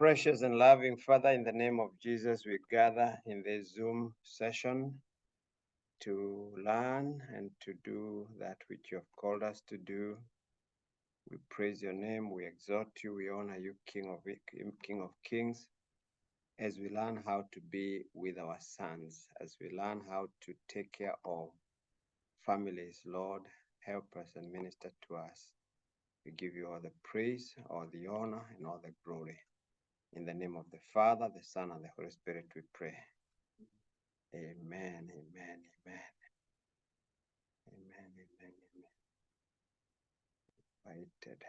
Precious and loving Father, in the name of Jesus, we gather in this Zoom session to learn and to do that which you have called us to do. We praise your name, we exalt you, we honor you, King of Kings, as we learn how to be with our sons, as we learn how to take care of families. Lord, help us and minister to us. We give you all the praise, all the honor, and all the glory. In the name of the Father, the Son, and the Holy Spirit, we pray. Amen, amen, amen. Amen, amen, amen. Invited.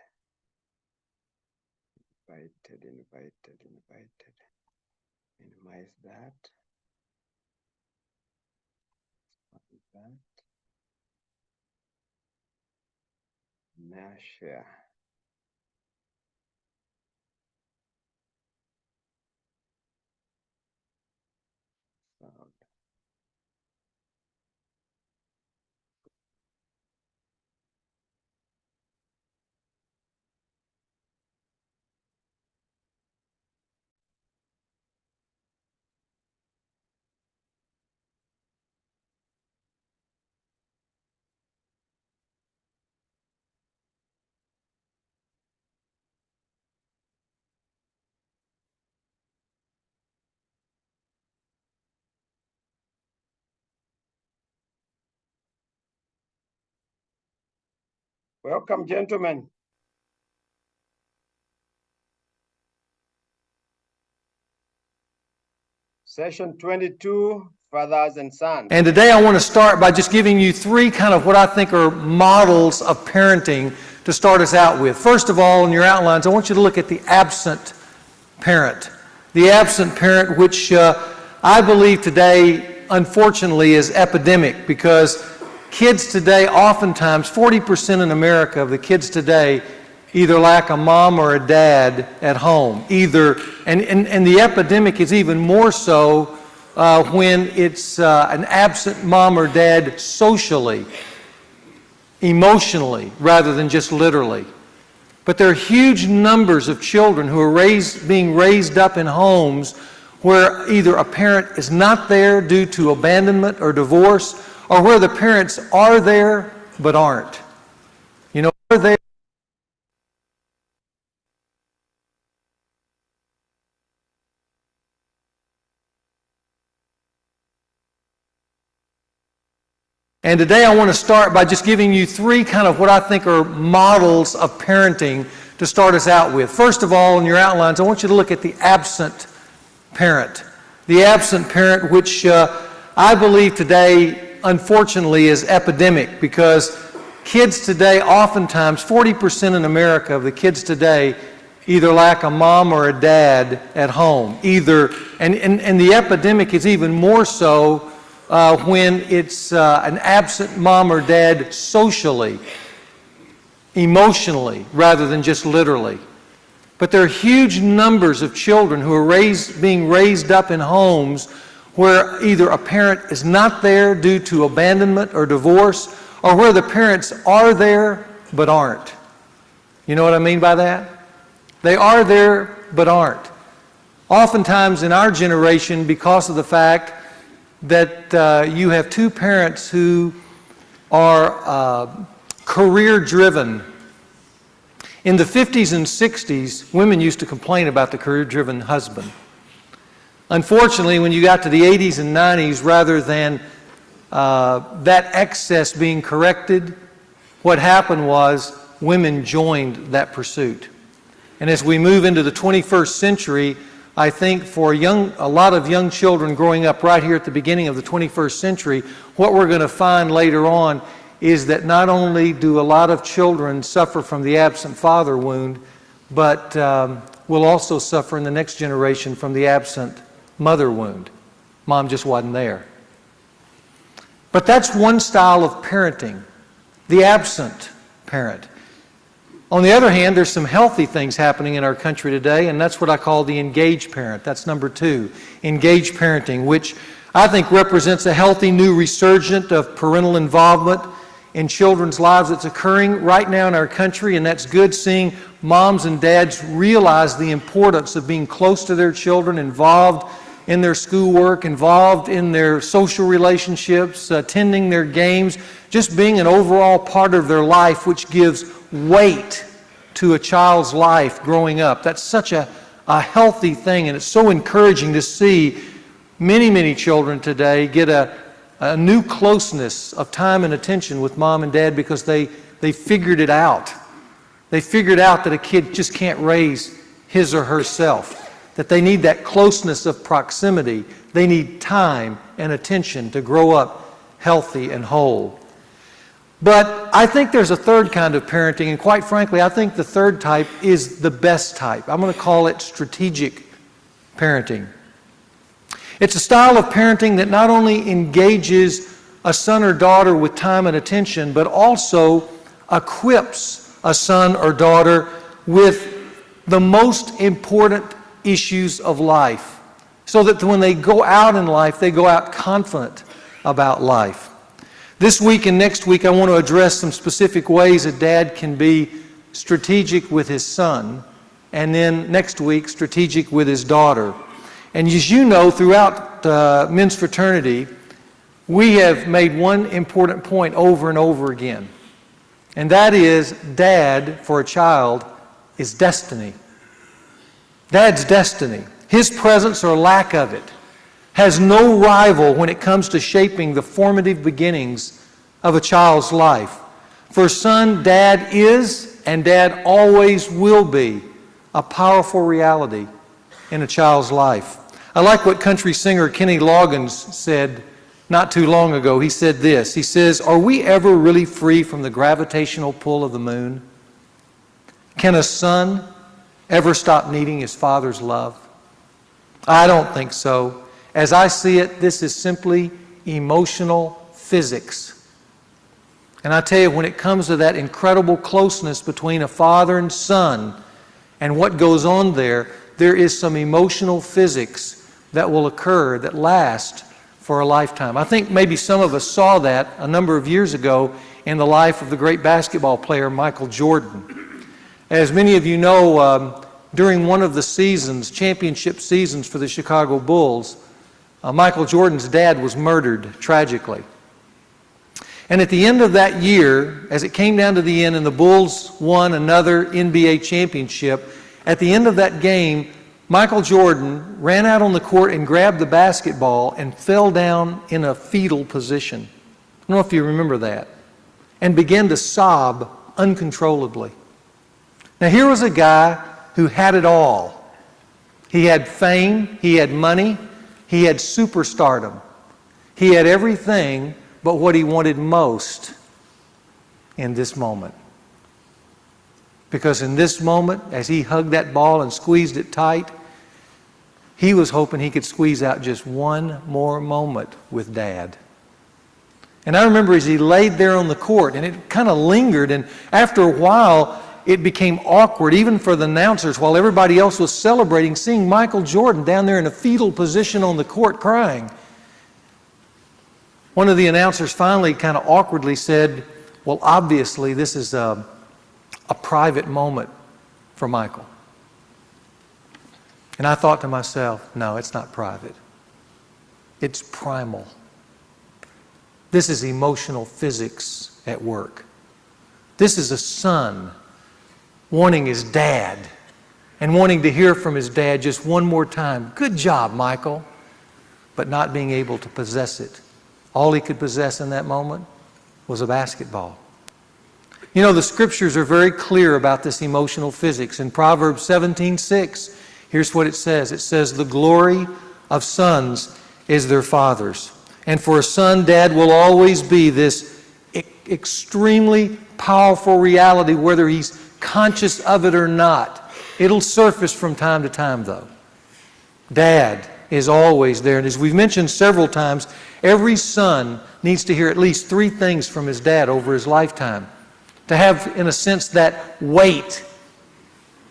Minimize that. Now share. Sound. Welcome, gentlemen. Session 22, Fathers and Sons. And today I want to start by just giving you three kind of what I think are models of parenting to start us out with. First of all, in your outlines, I want you to look at the absent parent. The absent parent, which I believe today, unfortunately, is epidemic, because kids today, oftentimes, 40% in America of the kids today either lack a mom or a dad at home. And the epidemic is even more so when it's an absent mom or dad socially, emotionally, rather than just literally. But there are huge numbers of children who are being raised up in homes where either a parent is not there due to abandonment or divorce, or where the parents are there but aren't. You know, are there? And today I want to start by just giving you three kind of what I think are models of parenting to start us out with. First of all, in your outlines, I want you to look at the absent parent. The absent parent, which I believe today, unfortunately, is epidemic, because kids today, oftentimes, 40% in America of the kids today either lack a mom or a dad at home. And the epidemic is even more so when it's an absent mom or dad socially, emotionally, rather than just literally. But there are huge numbers of children who are being raised up in homes where either a parent is not there due to abandonment or divorce, or where the parents are there but aren't. You know what I mean by that? They are there but aren't. Oftentimes in our generation, because of the fact that you have two parents who are career-driven. In the 50s and 60s, women used to complain about the career-driven husband. Unfortunately, when you got to the 80s and 90s, rather than that excess being corrected, what happened was women joined that pursuit. And as we move into the 21st century, I think for a lot of young children growing up right here at the beginning of the 21st century, what we're going to find later on is that not only do a lot of children suffer from the absent father wound, but will also suffer in the next generation from the absent mother wound. Mom just wasn't there. But that's one style of parenting, the absent parent. On the other hand, there's some healthy things happening in our country today, and that's what I call the engaged parent. That's number 2, engaged parenting, which I think represents a healthy new resurgent of parental involvement in children's lives that's occurring right now in our country, and that's good, seeing moms and dads realize the importance of being close to their children, involved in their schoolwork, involved in their social relationships, attending their games, just being an overall part of their life, which gives weight to a child's life growing up. That's such a healthy thing, and it's so encouraging to see many children today get a new closeness of time and attention with mom and dad because they figured it out. They figured out that a kid just can't raise his or herself, that they need that closeness of proximity. They need time and attention to grow up healthy and whole. But I think there's a third kind of parenting, and quite frankly, I think the third type is the best type. I'm going to call it strategic parenting. It's a style of parenting that not only engages a son or daughter with time and attention, but also equips a son or daughter with the most important issues of life, so that when they go out in life, they go out confident about life. This week and next week, I want to address some specific ways a dad can be strategic with his son, and then next week, strategic with his daughter. And as you know, throughout men's fraternity, we have made one important point over and over again. And that is, dad, for a child, is destiny. Dad's destiny. His presence or lack of it has no rival when it comes to shaping the formative beginnings of a child's life. For a son, dad is, and dad always will be, a powerful reality in a child's life. I like what country singer Kenny Loggins said not too long ago. He said this. He says, "Are we ever really free from the gravitational pull of the moon? Can a son ever stop needing his father's love? I don't think so. As I see it, this is simply emotional physics." And I tell you, when it comes to that incredible closeness between a father and son and what goes on there, there is some emotional physics that will occur that last for a lifetime. I think maybe some of us saw that a number of years ago in the life of the great basketball player Michael Jordan. As many of you know, during one of the seasons, championship seasons for the Chicago Bulls, Michael Jordan's dad was murdered tragically. And at the end of that year, as it came down to the end and the Bulls won another NBA championship, at the end of that game, Michael Jordan ran out on the court and grabbed the basketball and fell down in a fetal position. I don't know if you remember that. And began to sob uncontrollably. Now here was a guy who had it all. He had fame, he had money, he had superstardom. He had everything but what he wanted most in this moment. Because in this moment, as he hugged that ball and squeezed it tight, he was hoping he could squeeze out just one more moment with Dad. And I remember as he laid there on the court, and it kind of lingered, and after a while, it became awkward, even for the announcers, while everybody else was celebrating, seeing Michael Jordan down there in a fetal position on the court crying. One of the announcers finally kind of awkwardly said, "Well, obviously this is a private moment for Michael." And I thought to myself, no, it's not private. It's primal. This is emotional physics at work. This is a son wanting his dad and wanting to hear from his dad just one more time. "Good job, Michael," but not being able to possess it. All he could possess in that moment was a basketball. You know, the scriptures are very clear about this emotional physics. In Proverbs 17:6, here's what it says. It says, "The glory of sons is their fathers." And for a son, dad will always be this extremely powerful reality, whether he's conscious of it or not. It'll surface from time to time, though. Dad is always there. And as we've mentioned several times, every son needs to hear at least 3 things from his dad over his lifetime. To have, in a sense, that weight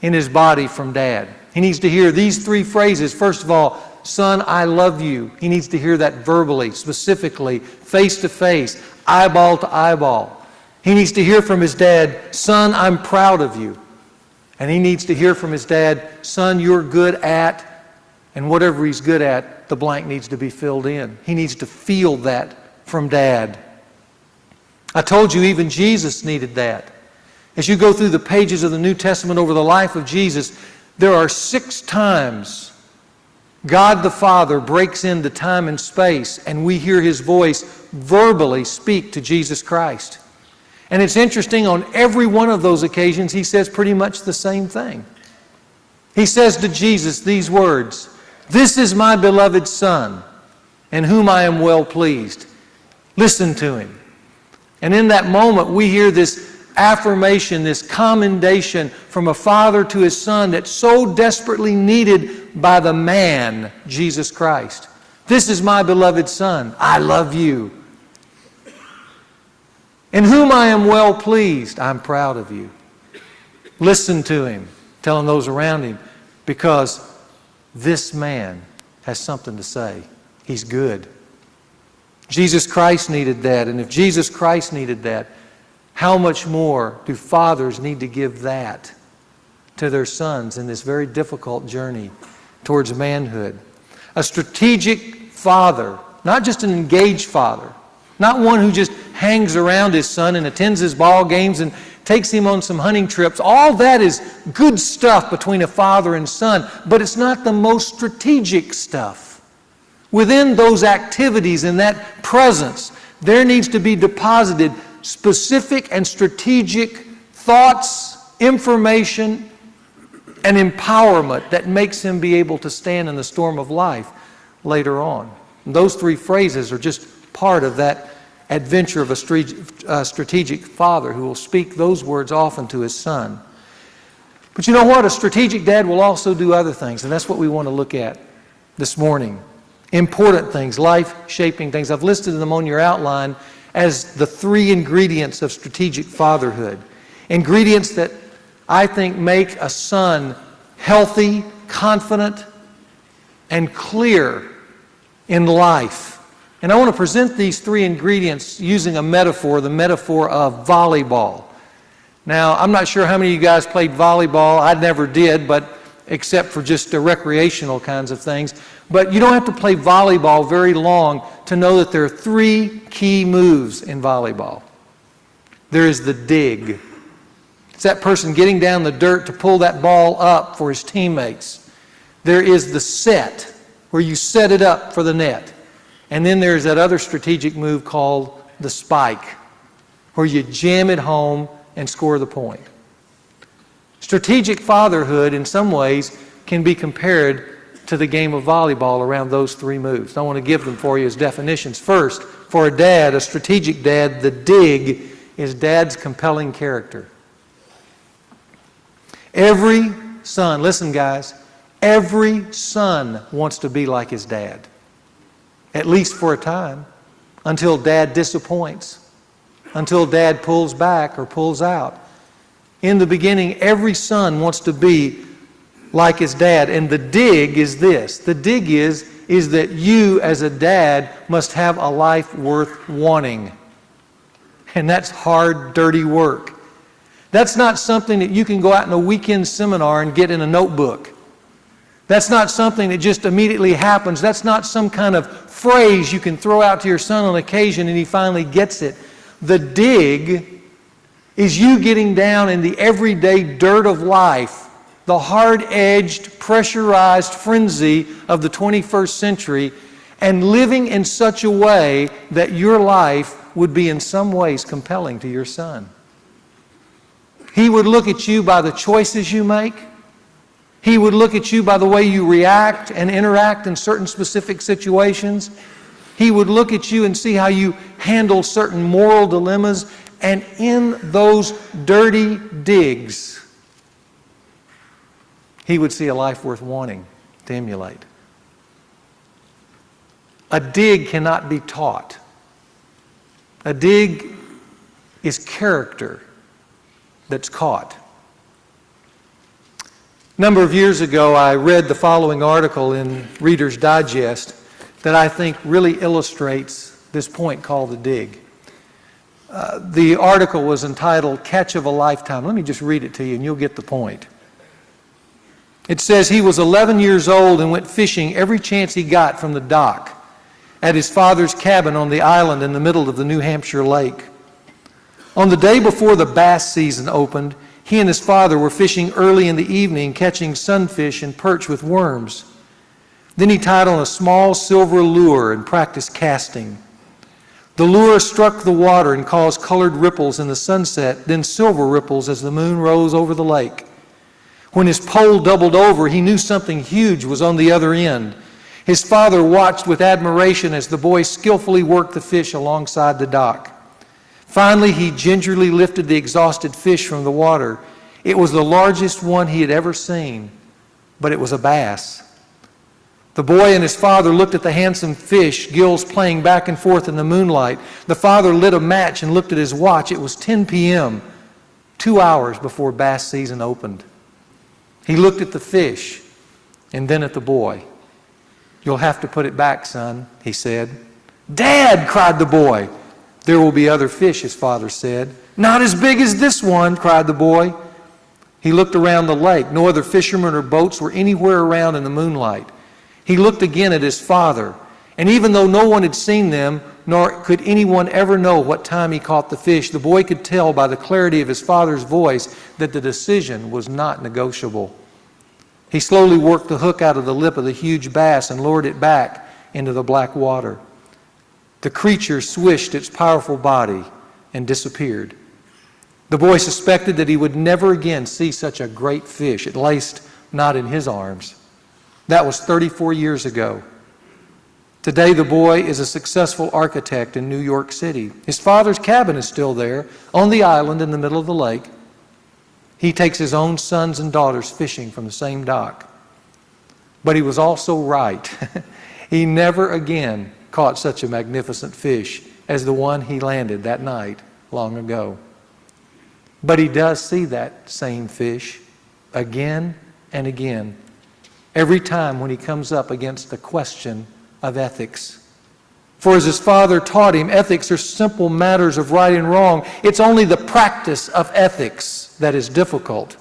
in his body from Dad. He needs to hear these 3 phrases. First of all, "Son, I love you." He needs to hear that verbally, specifically, face to face, eyeball to eyeball. He needs to hear from his dad, "Son, I'm proud of you." And he needs to hear from his dad, "Son, you're good at," and whatever he's good at, the blank needs to be filled in. He needs to feel that from Dad. I told you even Jesus needed that. As you go through the pages of the New Testament over the life of Jesus, there are 6 times God the Father breaks into time and space, and we hear His voice verbally speak to Jesus Christ. And it's interesting, on every one of those occasions, He says pretty much the same thing. He says to Jesus these words, "This is my beloved Son, in whom I am well pleased. Listen to Him." And in that moment, we hear this affirmation, this commendation from a father to his son that's so desperately needed by the man, Jesus Christ. "This is my beloved Son. I love you. In whom I am well pleased. I'm proud of you." Listen to Him, telling those around Him, because this man has something to say. He's good. Jesus Christ needed that, and if Jesus Christ needed that, how much more do fathers need to give that to their sons in this very difficult journey towards manhood? A strategic father, not just an engaged father, not one who just hangs around his son and attends his ball games and takes him on some hunting trips. All that is good stuff between a father and son, but it's not the most strategic stuff. Within those activities and that presence, there needs to be deposited specific and strategic thoughts, information, and empowerment that makes him be able to stand in the storm of life later on. And those 3 phrases are just part of that adventure of a strategic father who will speak those words often to his son. But you know what? A strategic dad will also do other things, and that's what we want to look at this morning. Important things, life-shaping things. I've listed them on your outline as the 3 ingredients of strategic fatherhood. Ingredients that I think make a son healthy, confident, and clear in life. And I want to present these 3 ingredients using a metaphor, the metaphor of volleyball. Now, I'm not sure how many of you guys played volleyball. I never did, but except for just the recreational kinds of things. But you don't have to play volleyball very long to know that there are 3 key moves in volleyball. There is the dig. It's that person getting down the dirt to pull that ball up for his teammates. There is the set, where you set it up for the net. And then there's that other strategic move called the spike, where you jam it home and score the point. Strategic fatherhood, in some ways, can be compared to the game of volleyball around those 3 moves. I want to give them for you as definitions. First, for a dad, a strategic dad, the dig is dad's compelling character. Every son, listen guys, every son wants to be like his dad, at least for a time, until dad disappoints, until dad pulls back or pulls out. In the beginning, every son wants to be like his dad. And the dig is this. The dig is that you as a dad must have a life worth wanting. And that's hard, dirty work. That's not something that you can go out in a weekend seminar and get in a notebook. That's not something that just immediately happens. That's not some kind of phrase you can throw out to your son on occasion and he finally gets it. The dig is you getting down in the everyday dirt of life, the hard-edged, pressurized frenzy of the 21st century, and living in such a way that your life would be in some ways compelling to your son. He would look at you by the choices you make. He would look at you by the way you react and interact in certain specific situations. He would look at you and see how you handle certain moral dilemmas. And in those dirty digs, he would see a life worth wanting to emulate. A dig cannot be taught. A dig is character that's caught. A number of years ago, I read the following article in Reader's Digest that I think really illustrates this point called the dig. The article was entitled Catch of a Lifetime. Let me just read it to you and you'll get the point. It says he was 11 years old and went fishing every chance he got from the dock at his father's cabin on the island in the middle of the New Hampshire lake. On the day before the bass season opened, he and his father were fishing early in the evening, catching sunfish and perch with worms. Then he tied on a small silver lure and practiced casting. The lure struck the water and caused colored ripples in the sunset, then silver ripples as the moon rose over the lake. When his pole doubled over, he knew something huge was on the other end. His father watched with admiration as the boy skillfully worked the fish alongside the dock. Finally, he gingerly lifted the exhausted fish from the water. It was the largest one he had ever seen, but it was a bass. The boy and his father looked at the handsome fish, gills playing back and forth in the moonlight. The father lit a match and looked at his watch. It was 10 p.m., 2 hours before bass season opened. He looked at the fish and then at the boy. "You'll have to put it back, son," he said. "Dad!" cried the boy. "There will be other fish," his father said. "Not as big as this one," cried the boy. He looked around the lake. No other fishermen or boats were anywhere around in the moonlight. He looked again at his father, and even though no one had seen them, nor could anyone ever know what time he caught the fish, the boy could tell by the clarity of his father's voice that the decision was not negotiable. He slowly worked the hook out of the lip of the huge bass and lowered it back into the black water. The creature swished its powerful body and disappeared. The boy suspected that he would never again see such a great fish, at least not in his arms. That was 34 years ago. Today, the boy is a successful architect in New York City. His father's cabin is still there, on the island in the middle of the lake. He takes his own sons and daughters fishing from the same dock. But he was also right. He never again caught such a magnificent fish as the one he landed that night long ago. But he does see that same fish again and again, every time when he comes up against the question of ethics. For as his father taught him, ethics are simple matters of right and wrong. It's only the practice of ethics that is difficult.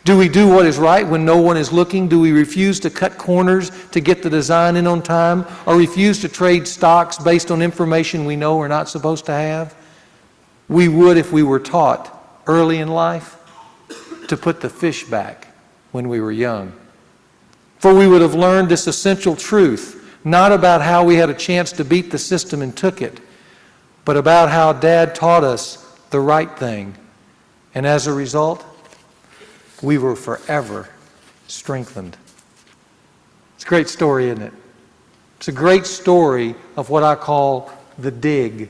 Do we do what is right when no one is looking? Do we refuse to cut corners to get the design in on time? Or refuse to trade stocks based on information we know we're not supposed to have? We would if we were taught early in life to put the fish back when we were young. For we would have learned this essential truth, not about how we had a chance to beat the system and took it, but about how Dad taught us the right thing. And as a result, we were forever strengthened. It's a great story, isn't it? It's a great story of what I call the dig.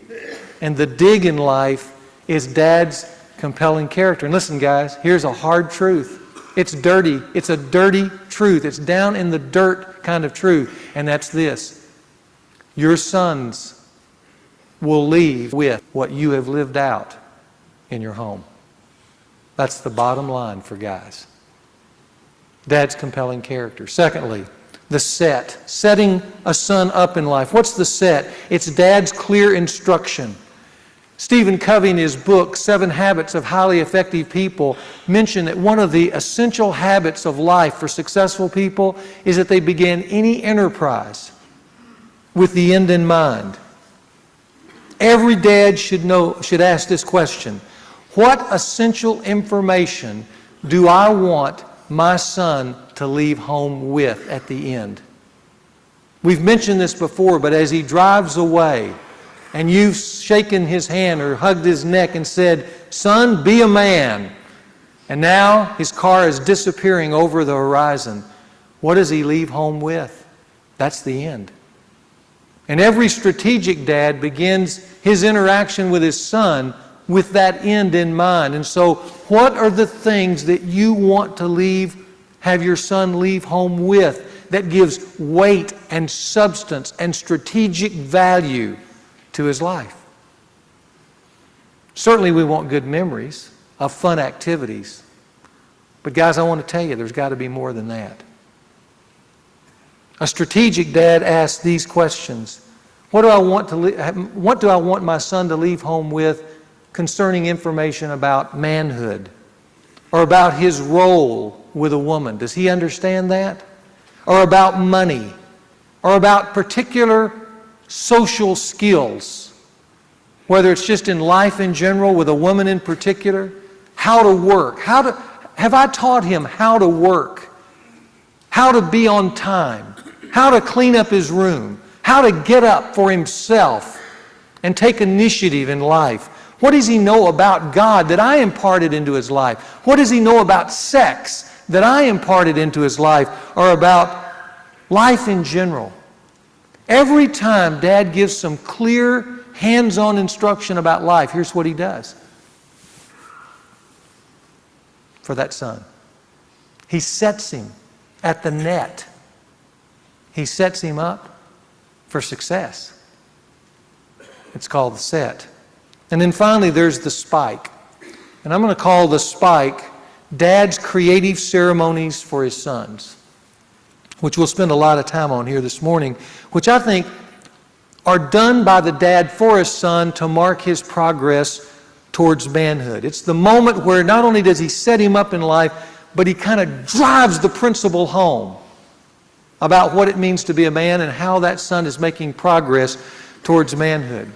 And the dig in life is Dad's compelling character. And listen, guys, here's a hard truth. It's dirty. It's a dirty truth. It's down in the dirt kind of truth. And that's this: your sons will leave with what you have lived out in your home. That's the bottom line for guys. Dad's compelling character. Secondly, the set. Setting a son up in life. What's the set? It's Dad's clear instruction. Stephen Covey, in his book, 7 Habits of Highly Effective People, mentioned that one of the essential habits of life for successful people is that they begin any enterprise with the end in mind. Every dad should ask this question: what essential information do I want my son to leave home with at the end? We've mentioned this before, but as he drives away, and you've shaken his hand or hugged his neck and said, "Son, be a man," and now his car is disappearing over the horizon, what does he leave home with? That's the end. And every strategic dad begins his interaction with his son with that end in mind. And so, what are the things that you want to have your son leave home with that gives weight and substance and strategic value to his life? Certainly we want good memories of fun activities. But guys, I want to tell you, there's got to be more than that. A strategic dad asks these questions: what do I want my son to leave home with concerning information about manhood or about his role with a woman? Does he understand that? Or about money or about particular social skills, whether it's just in life in general with a woman in particular? How to work? Have I taught him how to work? How to be on time? How to clean up his room? How to get up for himself and take initiative in life? What does he know about God that I imparted into his life? What does he know about sex that I imparted into his life, or about life in general? Every time Dad gives some clear, hands-on instruction about life, here's what he does for that son. He sets him at the net. He sets him up for success. It's called the set. And then finally there's the spike. And I'm going to call the spike Dad's creative ceremonies for his sons, which we'll spend a lot of time on here this morning, which I think are done by the dad for his son to mark his progress towards manhood. It's the moment where not only does he set him up in life, but he kind of drives the principle home about what it means to be a man and how that son is making progress towards manhood.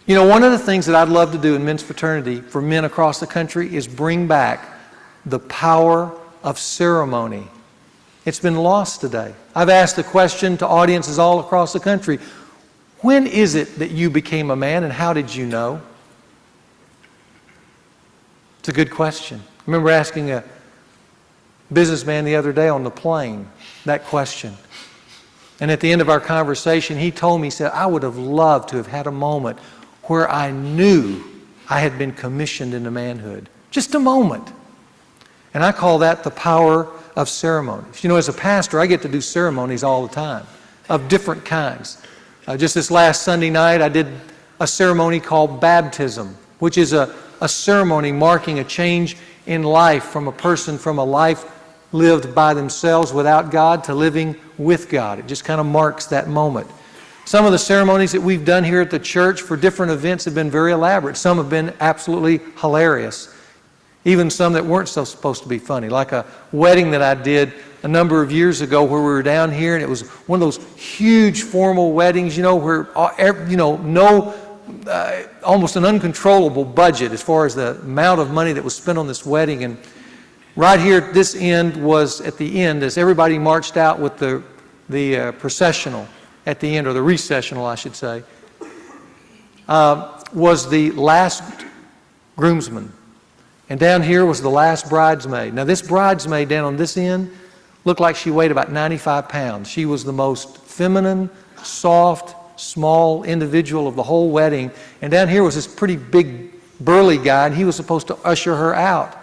You know, one of the things that I'd love to do in men's fraternity for men across the country is bring back the power of ceremony. It's been lost today. I've asked the question to audiences all across the country, when is it that you became a man and how did you know? It's a good question. I remember asking a businessman the other day on the plane that question. And at the end of our conversation, he told me, he said, I would have loved to have had a moment where I knew I had been commissioned into manhood. Just a moment. And I call that the power of ceremonies. You know, as a pastor, I get to do ceremonies all the time of different kinds. Just this last Sunday night, I did a ceremony called baptism, which is a ceremony marking a change in life from a person from a life lived by themselves without God to living with God. It just kind of marks that moment. Some of the ceremonies that we've done here at the church for different events have been very elaborate. Some have been absolutely hilarious. Even some that weren't so supposed to be funny, like a wedding that I did a number of years ago where we were down here, and it was one of those huge formal weddings, you know, where, you know, almost an uncontrollable budget as far as the amount of money that was spent on this wedding. And right here at this end was, at the end, as everybody marched out with the processional at the end, or the recessional, I should say, was the last groomsman. And down here was the last bridesmaid. Now this bridesmaid down on this end looked like she weighed about 95 pounds. She was the most feminine, soft, small individual of the whole wedding. And down here was this pretty big, burly guy, and he was supposed to usher her out.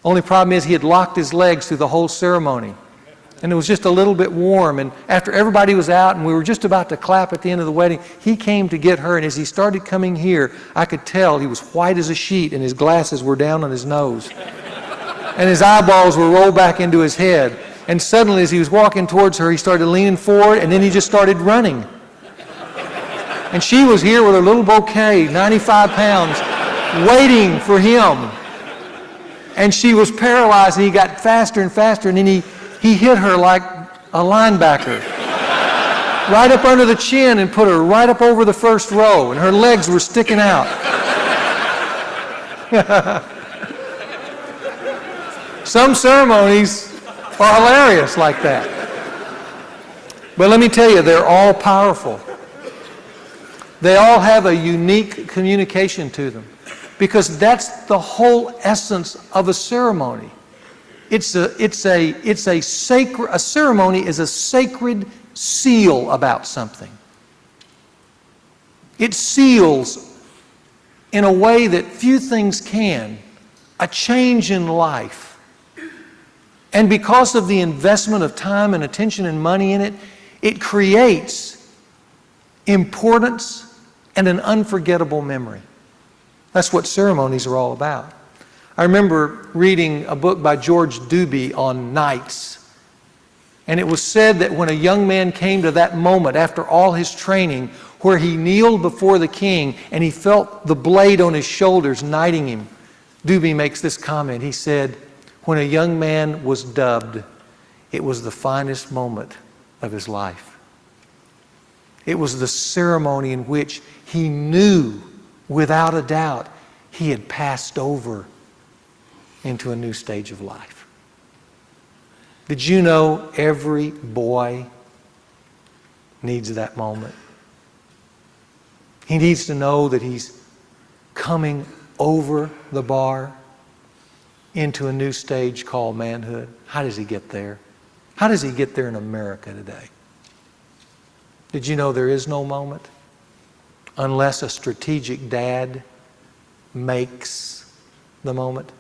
Only problem is he had locked his legs through the whole ceremony. And it was just a little bit warm. And after everybody was out and we were just about to clap at the end of the wedding, he came to get her. And as he started coming here, I could tell he was white as a sheet and his glasses were down on his nose. And his eyeballs were rolled back into his head. And suddenly as he was walking towards her, he started leaning forward and then he just started running. And she was here with her little bouquet, 95 pounds, waiting for him. And she was paralyzed and he got faster and faster, and then he hit her like a linebacker, right up under the chin, and put her right up over the first row, and her legs were sticking out. Some ceremonies are hilarious like that. But let me tell you, they're all powerful. They all have a unique communication to them, because that's the whole essence of a ceremony. A ceremony is a sacred seal about something. It seals, in a way that few things can, a change in life. And because of the investment of time and attention and money in it, it creates importance and an unforgettable memory. That's what ceremonies are all about. I remember reading a book by George Duby on knights. And it was said that when a young man came to that moment after all his training where he kneeled before the king and he felt the blade on his shoulders knighting him. Dubé makes this comment. He said, when a young man was dubbed, it was the finest moment of his life. It was the ceremony in which he knew without a doubt he had passed over into a new stage of life. Did you know every boy needs that moment? He needs to know that he's coming over the bar into a new stage called manhood. How does he get there? How does he get there in America today? Did you know there is no moment unless a strategic dad makes the moment?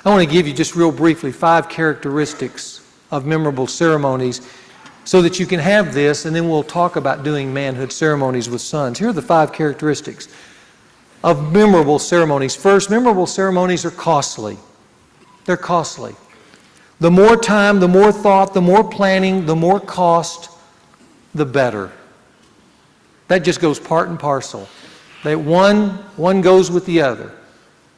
I want to give you just real briefly 5 characteristics of memorable ceremonies so that you can have this, and then we'll talk about doing manhood ceremonies with sons. Here are the 5 characteristics of memorable ceremonies. First, memorable ceremonies are costly. They're costly. The more time, the more thought, the more planning, the more cost, the better. That just goes part and parcel. That one goes with the other.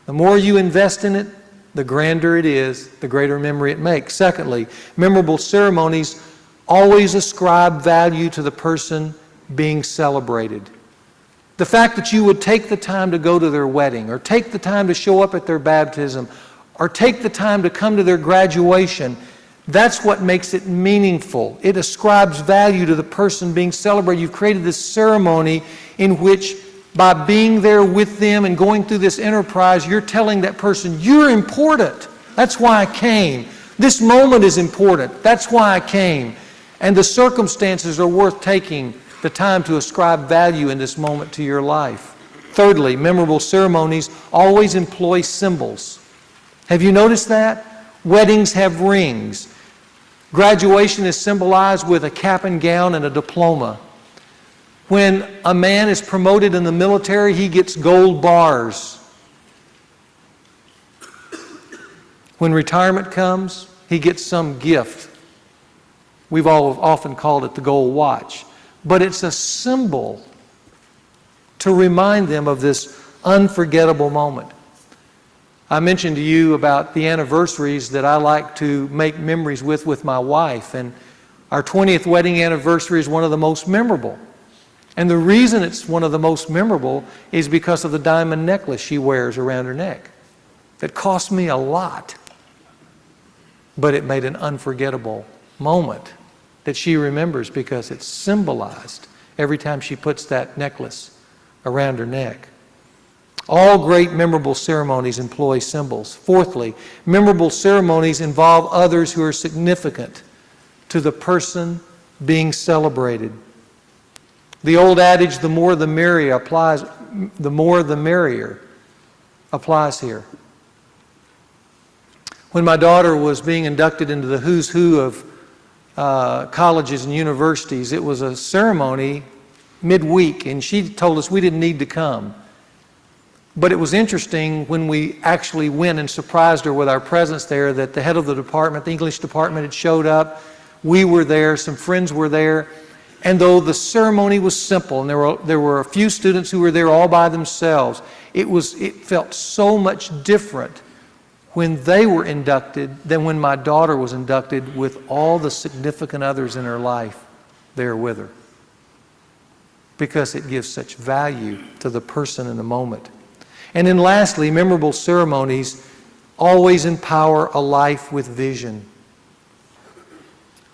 The more you invest in it, the grander it is, the greater memory it makes. Secondly, memorable ceremonies always ascribe value to the person being celebrated. The fact that you would take the time to go to their wedding, or take the time to show up at their baptism, or take the time to come to their graduation, that's what makes it meaningful. It ascribes value to the person being celebrated. You've created this ceremony in which, by being there with them and going through this enterprise, you're telling that person, you're important. That's why I came. This moment is important. That's why I came. And the circumstances are worth taking the time to ascribe value in this moment to your life. Thirdly, memorable ceremonies always employ symbols. Have you noticed that? Weddings have rings. Graduation is symbolized with a cap and gown and a diploma. When a man is promoted in the military, he gets gold bars. When retirement comes, he gets some gift. We've all often called it the gold watch. But it's a symbol to remind them of this unforgettable moment. I mentioned to you about the anniversaries that I like to make memories with my wife. And our 20th wedding anniversary is one of the most memorable. And the reason it's one of the most memorable is because of the diamond necklace she wears around her neck. It cost me a lot, but it made an unforgettable moment that she remembers because it's symbolized every time she puts that necklace around her neck. All great memorable ceremonies employ symbols. Fourthly, memorable ceremonies involve others who are significant to the person being celebrated. The old adage, the more the merrier, applies. The more the merrier applies here. When my daughter was being inducted into the who's who of colleges and universities, it was a ceremony midweek, and she told us we didn't need to come. But it was interesting when we actually went and surprised her with our presence there that the head of the department, the English department, had showed up. We were there, some friends were there. And though the ceremony was simple, and there were a few students who were there all by themselves, it felt so much different when they were inducted than when my daughter was inducted with all the significant others in her life there with her. Because it gives such value to the person in the moment. And then lastly, memorable ceremonies always empower a life with vision.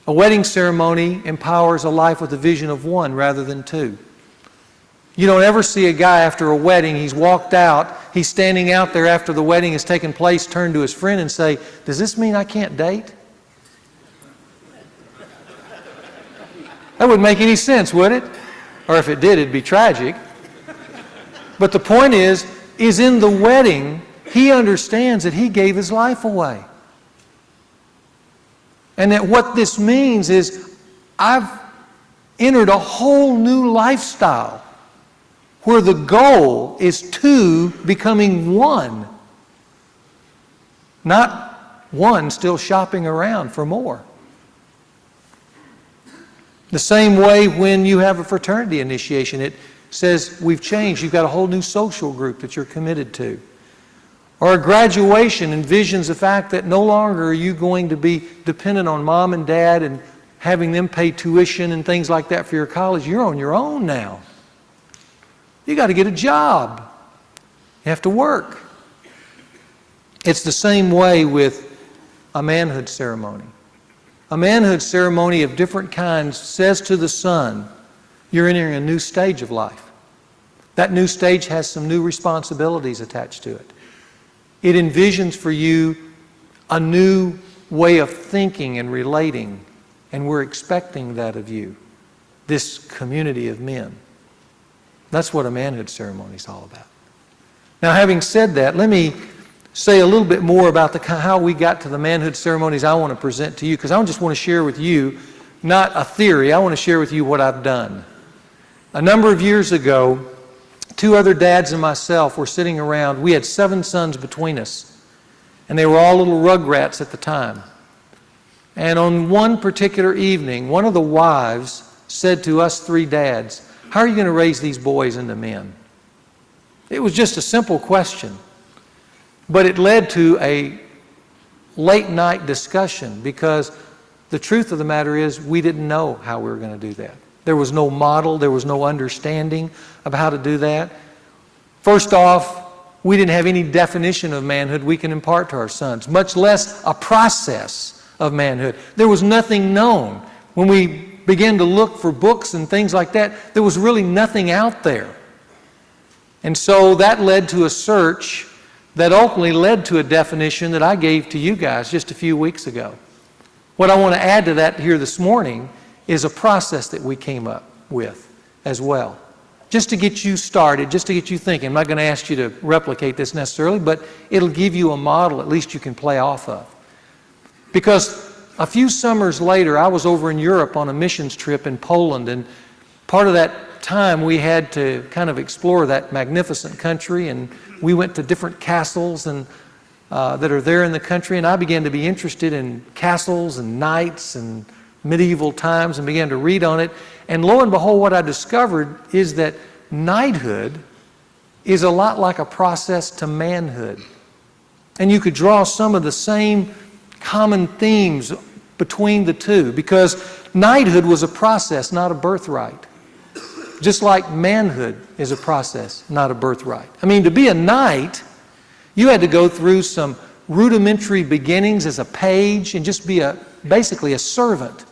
A wedding ceremony empowers a life with a vision of one rather than two. You don't ever see a guy after a wedding, he's walked out, he's standing out there after the wedding has taken place, turn to his friend and say, "Does this mean I can't date?" That wouldn't make any sense, would it? Or if it did, it'd be tragic. But the point is in the wedding, he understands that he gave his life away. And that what this means is I've entered a whole new lifestyle where the goal is two becoming one. Not one still shopping around for more. The same way when you have a fraternity initiation, it says we've changed. You've got a whole new social group that you're committed to. Or a graduation envisions the fact that no longer are you going to be dependent on mom and dad and having them pay tuition and things like that for your college. You're on your own now. You got to get a job. You have to work. It's the same way with a manhood ceremony. A manhood ceremony of different kinds says to the son, you're entering a new stage of life. That new stage has some new responsibilities attached to it. It envisions for you a new way of thinking and relating, and we're expecting that of you, this community of men. That's what a manhood ceremony is all about. Now, having said that, let me say a little bit more about how we got to the manhood ceremonies I want to present to you, because I just want to share with you, not a theory, I want to share with you what I've done. A number of years ago, 2 other dads and myself were sitting around. We had 7 sons between us, and they were all little rugrats at the time. And on one particular evening, one of the wives said to us 3 dads, how are you going to raise these boys into men? It was just a simple question, but it led to a late night discussion, because the truth of the matter is we didn't know how we were going to do that. There was no model, there was no understanding of how to do that. First off, we didn't have any definition of manhood we can impart to our sons, much less a process of manhood. There was nothing known. When we began to look for books and things like that, there was really nothing out there. And so that led to a search that ultimately led to a definition that I gave to you guys just a few weeks ago. What I want to add to that here this morning is a process that we came up with as well. Just to get you started, just to get you thinking. I'm not going to ask you to replicate this necessarily, but it'll give you a model at least you can play off of. Because a few summers later, I was over in Europe on a missions trip in Poland, and part of that time we had to kind of explore that magnificent country, and we went to different castles and that are there in the country, and I began to be interested in castles and knights and medieval times and began to read on it. And lo and behold, what I discovered is that knighthood is a lot like a process to manhood. And you could draw some of the same common themes between the two, because knighthood was a process, not a birthright. Just like manhood is a process, not a birthright. I mean, to be a knight, you had to go through some rudimentary beginnings as a page and just be basically a servant.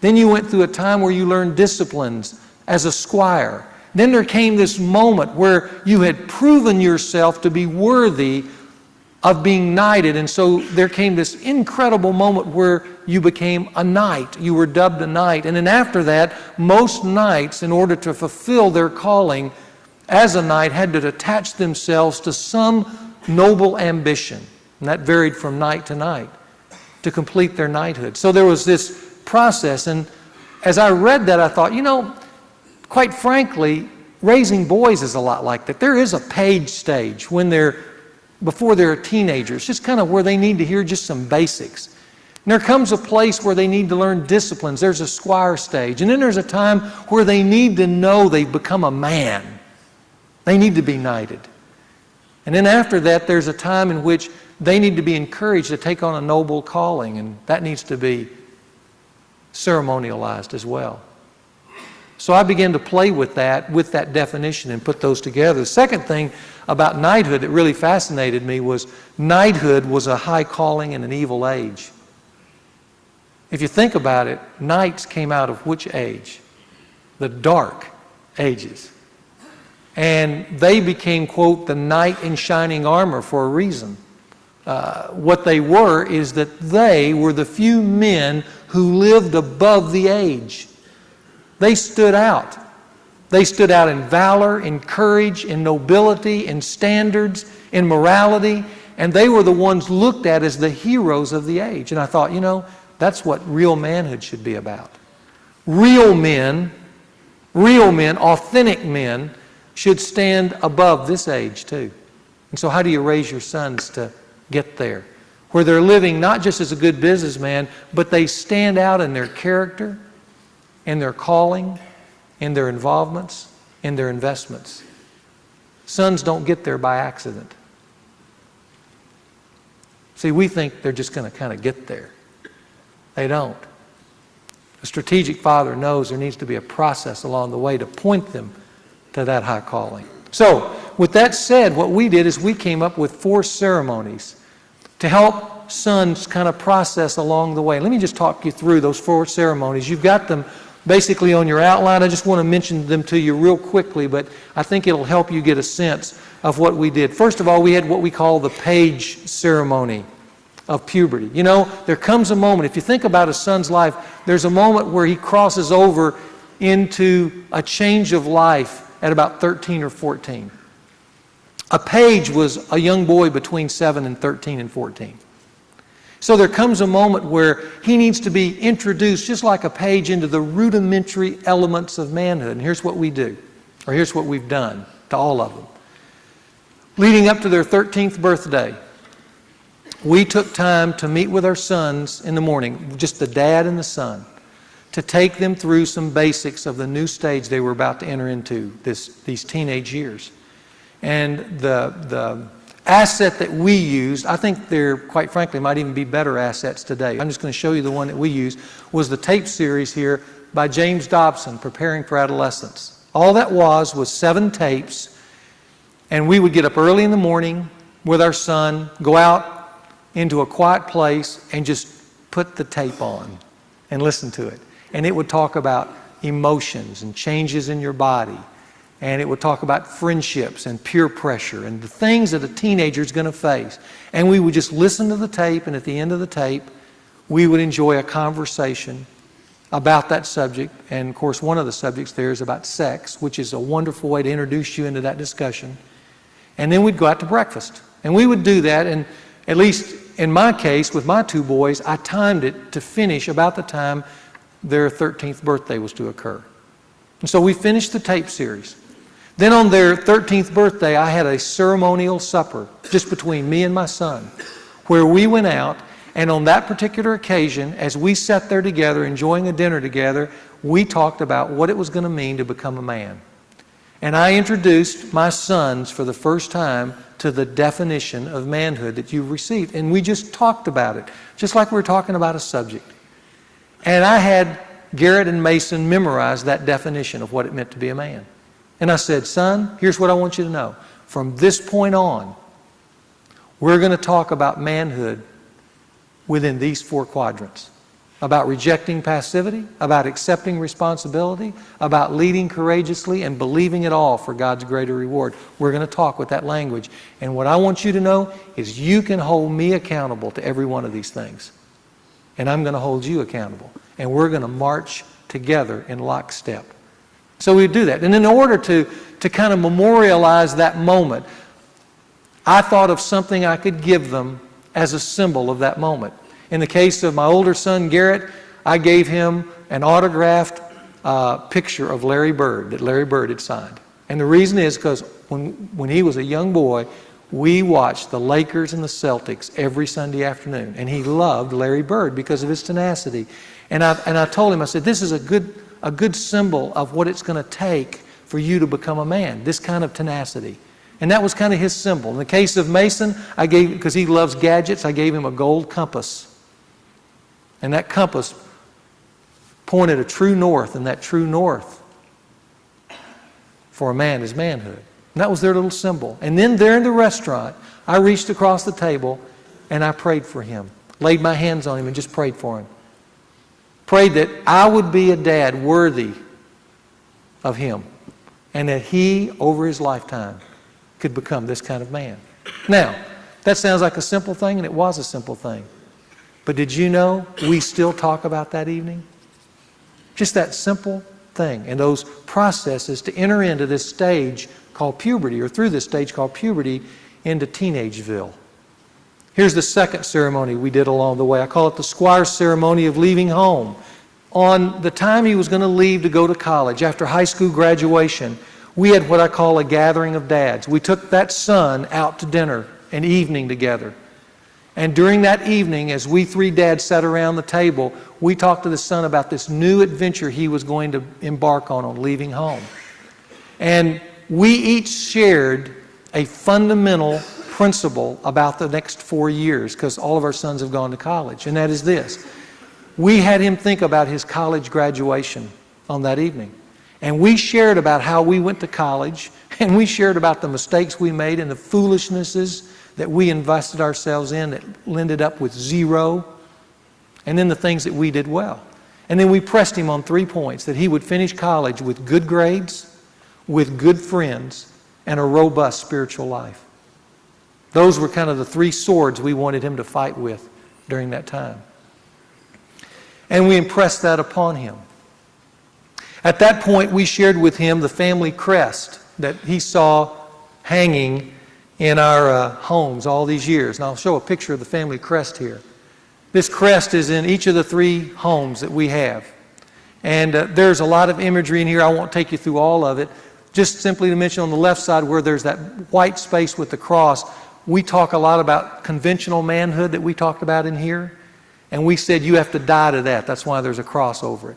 Then you went through a time where you learned disciplines as a squire. Then there came this moment where you had proven yourself to be worthy of being knighted, and so there came this incredible moment where you became a knight. You were dubbed a knight. And then after that, most knights, in order to fulfill their calling as a knight, had to attach themselves to some noble ambition. And that varied from knight to knight to complete their knighthood. So there was this process, and as I read that, I thought, quite frankly, raising boys is a lot like that. There is a page stage before they're teenagers, just kind of where they need to hear just some basics. And there comes a place where they need to learn disciplines. There's a squire stage. And then there's a time where they need to know they've become a man. They need to be knighted. And then after that, there's a time in which they need to be encouraged to take on a noble calling, and that needs to be ceremonialized as well. So I began to play with that definition and put those together. The second thing about knighthood that really fascinated me was knighthood was a high calling in an evil age. If you think about it, knights came out of which age? The Dark Ages. And they became, quote, the knight in shining armor for a reason. What they were is that they were the few men who lived above the age. They stood out. They stood out in valor, in courage, in nobility, in standards, in morality, and they were the ones looked at as the heroes of the age. And I thought, that's what real manhood should be about. Real men, authentic men, should stand above this age too. And so how do you raise your sons to get there? Where they're living not just as a good businessman, but they stand out in their character, in their calling, in their involvements, in their investments. Sons don't get there by accident. See, we think they're just going to kind of get there. They don't. A strategic father knows there needs to be a process along the way to point them to that high calling. So, with that said, what we did is we came up with 4 ceremonies to help sons kind of process along the way. Let me just talk you through those 4 ceremonies. You've got them basically on your outline. I just want to mention them to you real quickly, but I think it'll help you get a sense of what we did. First of all, we had what we call the page ceremony of puberty. You know, there comes a moment, if you think about a son's life, there's a moment where he crosses over into a change of life at about 13 or 14. A page was a young boy between 7 and 13 and 14. So there comes a moment where he needs to be introduced, just like a page, into the rudimentary elements of manhood. And here's what we do, or here's what we've done to all of them. Leading up to their 13th birthday, we took time to meet with our sons in the morning, just the dad and the son, to take them through some basics of the new stage they were about to enter into, these teenage years. And the asset that we used, I think there, quite frankly, might even be better assets today. I'm just going to show you the one that we used, was the tape series here by James Dobson, Preparing for Adolescence. All that was 7 tapes, and we would get up early in the morning with our son, go out into a quiet place, and just put the tape on and listen to it. And it would talk about emotions and changes in your body. And it would talk about friendships and peer pressure and the things that a teenager is going to face. And we would just listen to the tape, and at the end of the tape, we would enjoy a conversation about that subject. And of course, one of the subjects there is about sex, which is a wonderful way to introduce you into that discussion. And then we'd go out to breakfast. And we would do that, and at least in my case, with my 2 boys, I timed it to finish about the time their 13th birthday was to occur. And so we finished the tape series. Then on their 13th birthday, I had a ceremonial supper just between me and my son, where we went out, and on that particular occasion, as we sat there together enjoying a dinner together, we talked about what it was going to mean to become a man. And I introduced my sons for the first time to the definition of manhood that you've received. And we just talked about it, just like we were talking about a subject. And I had Garrett and Mason memorize that definition of what it meant to be a man. And I said, son, here's what I want you to know. From this point on, we're going to talk about manhood within these 4 quadrants. About rejecting passivity, about accepting responsibility, about leading courageously and believing it all for God's greater reward. We're going to talk with that language. And what I want you to know is you can hold me accountable to every one of these things. And I'm going to hold you accountable. And we're going to march together in lockstep. So we do that. And in order to kind of memorialize that moment, I thought of something I could give them as a symbol of that moment. In the case of my older son, Garrett, I gave him an autographed picture of Larry Bird that Larry Bird had signed. And the reason is because when he was a young boy, we watched the Lakers and the Celtics every Sunday afternoon. And he loved Larry Bird because of his tenacity. And I told him, I said, this is a good symbol of what it's going to take for you to become a man, this kind of tenacity. And that was kind of his symbol. In the case of Mason, I gave, because he loves gadgets, I gave him a gold compass. And that compass pointed a true north, and that true north for a man is manhood. And that was their little symbol. And then there in the restaurant, I reached across the table and I prayed for him. Laid my hands on him and just prayed for him. Prayed that I would be a dad worthy of him. And that he, over his lifetime, could become this kind of man. Now, that sounds like a simple thing, and it was a simple thing. But did you know we still talk about that evening? Just that simple thing and those processes to enter into this stage called puberty, or through this stage called puberty, into teenageville. Here's the second ceremony we did along the way. I call it the squire's ceremony of leaving home. On the time he was going to leave to go to college, after high school graduation, we had what I call a gathering of dads. We took that son out to dinner, an evening together. And during that evening, as we three dads sat around the table, we talked to the son about this new adventure he was going to embark on leaving home. And we each shared a fundamental principle about the next 4 years, because all of our sons have gone to college, and that is this. We had him think about his college graduation on that evening. And we shared about how we went to college, and we shared about the mistakes we made and the foolishnesses that we invested ourselves in that ended up with 0, and then the things that we did well. And then we pressed him on 3 points: that he would finish college with good grades, with good friends, and a robust spiritual life. Those were kind of the 3 swords we wanted him to fight with during that time. And we impressed that upon him. At that point, we shared with him the family crest that he saw hanging in our homes all these years. And I'll show a picture of the family crest here. This crest is in each of the 3 homes that we have. And there's a lot of imagery in here. I won't take you through all of it. Just simply to mention on the left side where there's that white space with the cross, we talk a lot about conventional manhood that we talked about in here. And we said you have to die to that. That's why there's a cross over it.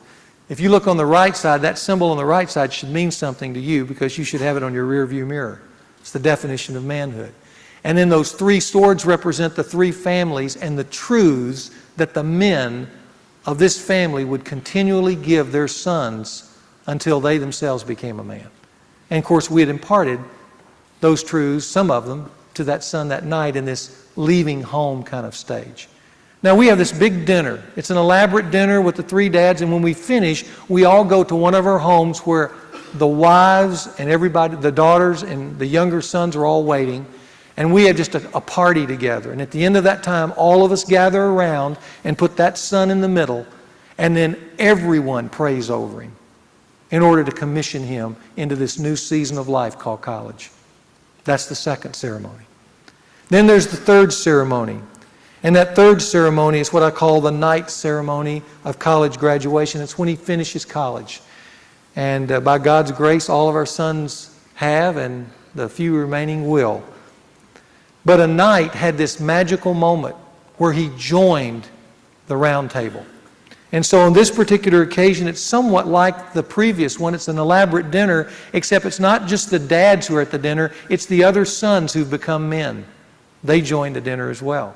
If you look on the right side, that symbol on the right side should mean something to you, because you should have it on your rear view mirror. It's the definition of manhood. And then those 3 swords represent the 3 families and the truths that the men of this family would continually give their sons until they themselves became a man. And of course, we had imparted those truths, some of them, to that son that night in this leaving home kind of stage. Now, we have this big dinner. It's an elaborate dinner with the 3 dads, and when we finish, we all go to one of our homes where the wives and everybody, the daughters and the younger sons are all waiting, and we have just a party together. And at the end of that time, all of us gather around and put that son in the middle, and then everyone prays over him in order to commission him into this new season of life called college. That's the second ceremony. Then there's the third ceremony. And that third ceremony is what I call the night ceremony of college graduation. It's when he finishes college. And by God's grace, all of our sons have, and the few remaining will. But a night had this magical moment where he joined the round table. And so on this particular occasion, it's somewhat like the previous one. It's an elaborate dinner, except it's not just the dads who are at the dinner, it's the other sons who've become men. They joined the dinner as well.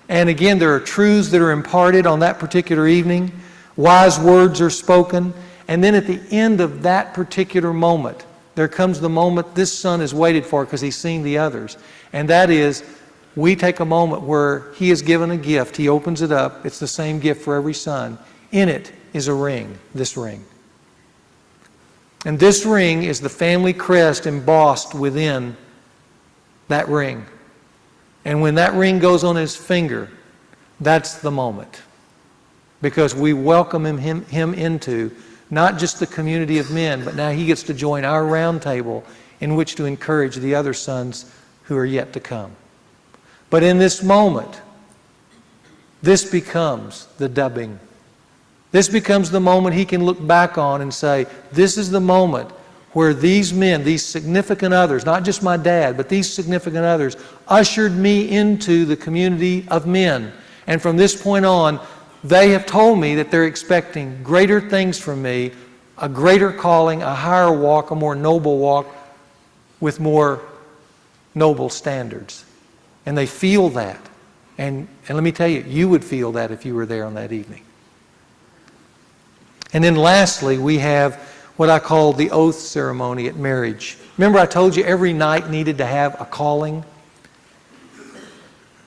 And again, there are truths that are imparted on that particular evening. Wise words are spoken. And then at the end of that particular moment, there comes the moment this son has waited for because he's seen the others. And that is, we take a moment where he is given a gift. He opens it up. It's the same gift for every son. In it is a ring, this ring. And this ring is the family crest embossed within that ring. And when that ring goes on his finger, that's the moment. Because we welcome him into not just the community of men, but now he gets to join our round table in which to encourage the other sons who are yet to come. But in this moment, this becomes the dubbing. This becomes the moment he can look back on and say, this is the moment where these men, these significant others, not just my dad, but these significant others, ushered me into the community of men. And from this point on, they have told me that they're expecting greater things from me, a greater calling, a higher walk, a more noble walk with more noble standards. And they feel that. And let me tell you, you would feel that if you were there on that evening. And then lastly, we have what I call the oath ceremony at marriage. Remember I told you every night needed to have a calling?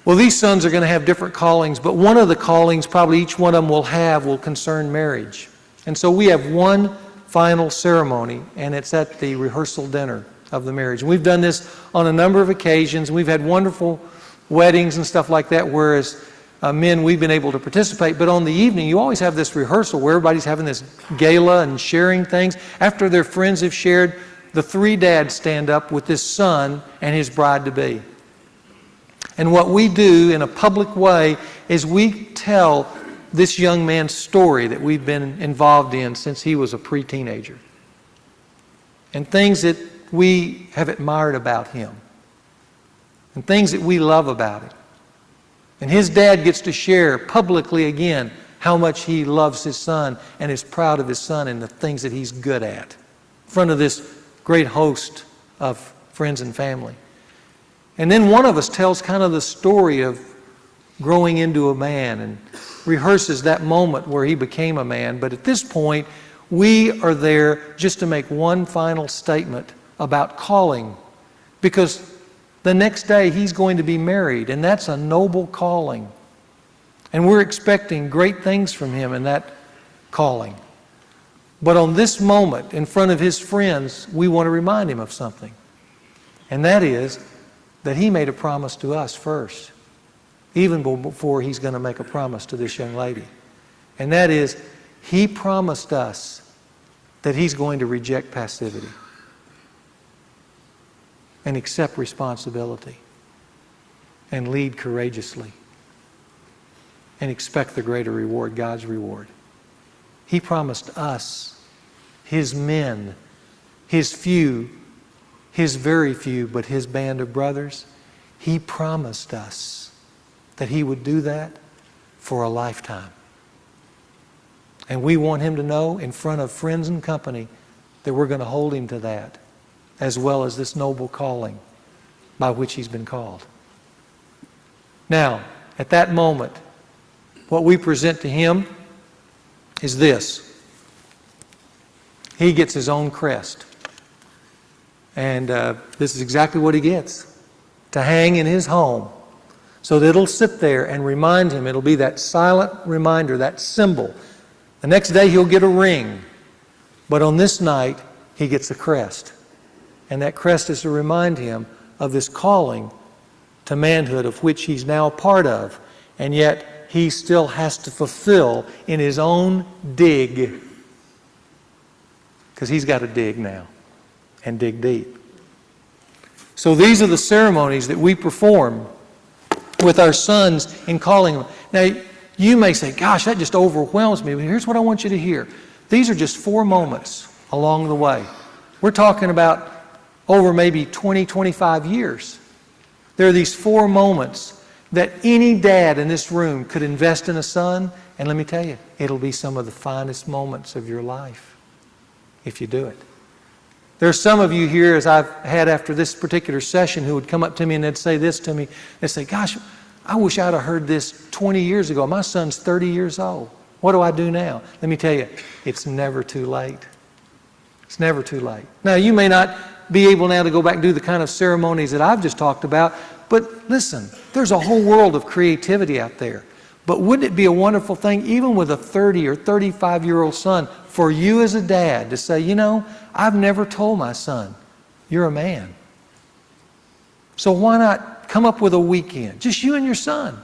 Well, these sons are going to have different callings, but one of the callings probably each one of them will concern marriage. And so we have one final ceremony, and it's at the rehearsal dinner of the marriage. And we've done this on a number of occasions. We've had wonderful weddings and stuff like that, whereas men, we've been able to participate. But on the evening, you always have this rehearsal where everybody's having this gala and sharing things. After their friends have shared, the 3 dads stand up with this son and his bride-to-be. And what we do in a public way is we tell this young man's story that we've been involved in since he was a pre-teenager. And things that we have admired about him. And things that we love about him. And his dad gets to share publicly again how much he loves his son and is proud of his son and the things that he's good at in front of this great host of friends and family. And then one of us tells kind of the story of growing into a man and rehearses that moment where he became a man. But at this point, we are there just to make one final statement about calling, because the next day he's going to be married, and that's a noble calling. And we're expecting great things from him in that calling. But on this moment, in front of his friends, we want to remind him of something. And that is that he made a promise to us first, even before he's going to make a promise to this young lady. And that is, he promised us that he's going to reject passivity and accept responsibility and lead courageously and expect the greater reward, God's reward. He promised us, his men, his few, his very few, but his band of brothers, he promised us that he would do that for a lifetime. And we want him to know in front of friends and company that we're going to hold him to that, as well as this noble calling by which he's been called. Now, at that moment, what we present to him is this. He gets his own crest. And this is exactly what he gets, to hang in his home, so that it'll sit there and remind him. It'll be that silent reminder, that symbol. The next day he'll get a ring, but on this night he gets a crest. And that crest is to remind him of this calling to manhood of which he's now a part of, and yet he still has to fulfill in his own dig, because he's got to dig now and dig deep. So these are the ceremonies that we perform with our sons in calling them. Now, you may say, gosh, that just overwhelms me. But here's what I want you to hear. These are just 4 moments along the way. We're talking about over maybe 20, 25 years. There are these 4 moments that any dad in this room could invest in a son, and let me tell you, it'll be some of the finest moments of your life if you do it. There are some of you here, as I've had after this particular session, who would come up to me and they'd say this to me. They'd say, gosh, I wish I'd have heard this 20 years ago. My son's 30 years old. What do I do now? Let me tell you, it's never too late. It's never too late. Now, you may not be able now to go back and do the kind of ceremonies that I've just talked about, but listen, there's a whole world of creativity out there. But wouldn't it be a wonderful thing, even with a 30 or 35-year-old son, for you as a dad to say, you know, I've never told my son, you're a man. So why not come up with a weekend, just you and your son?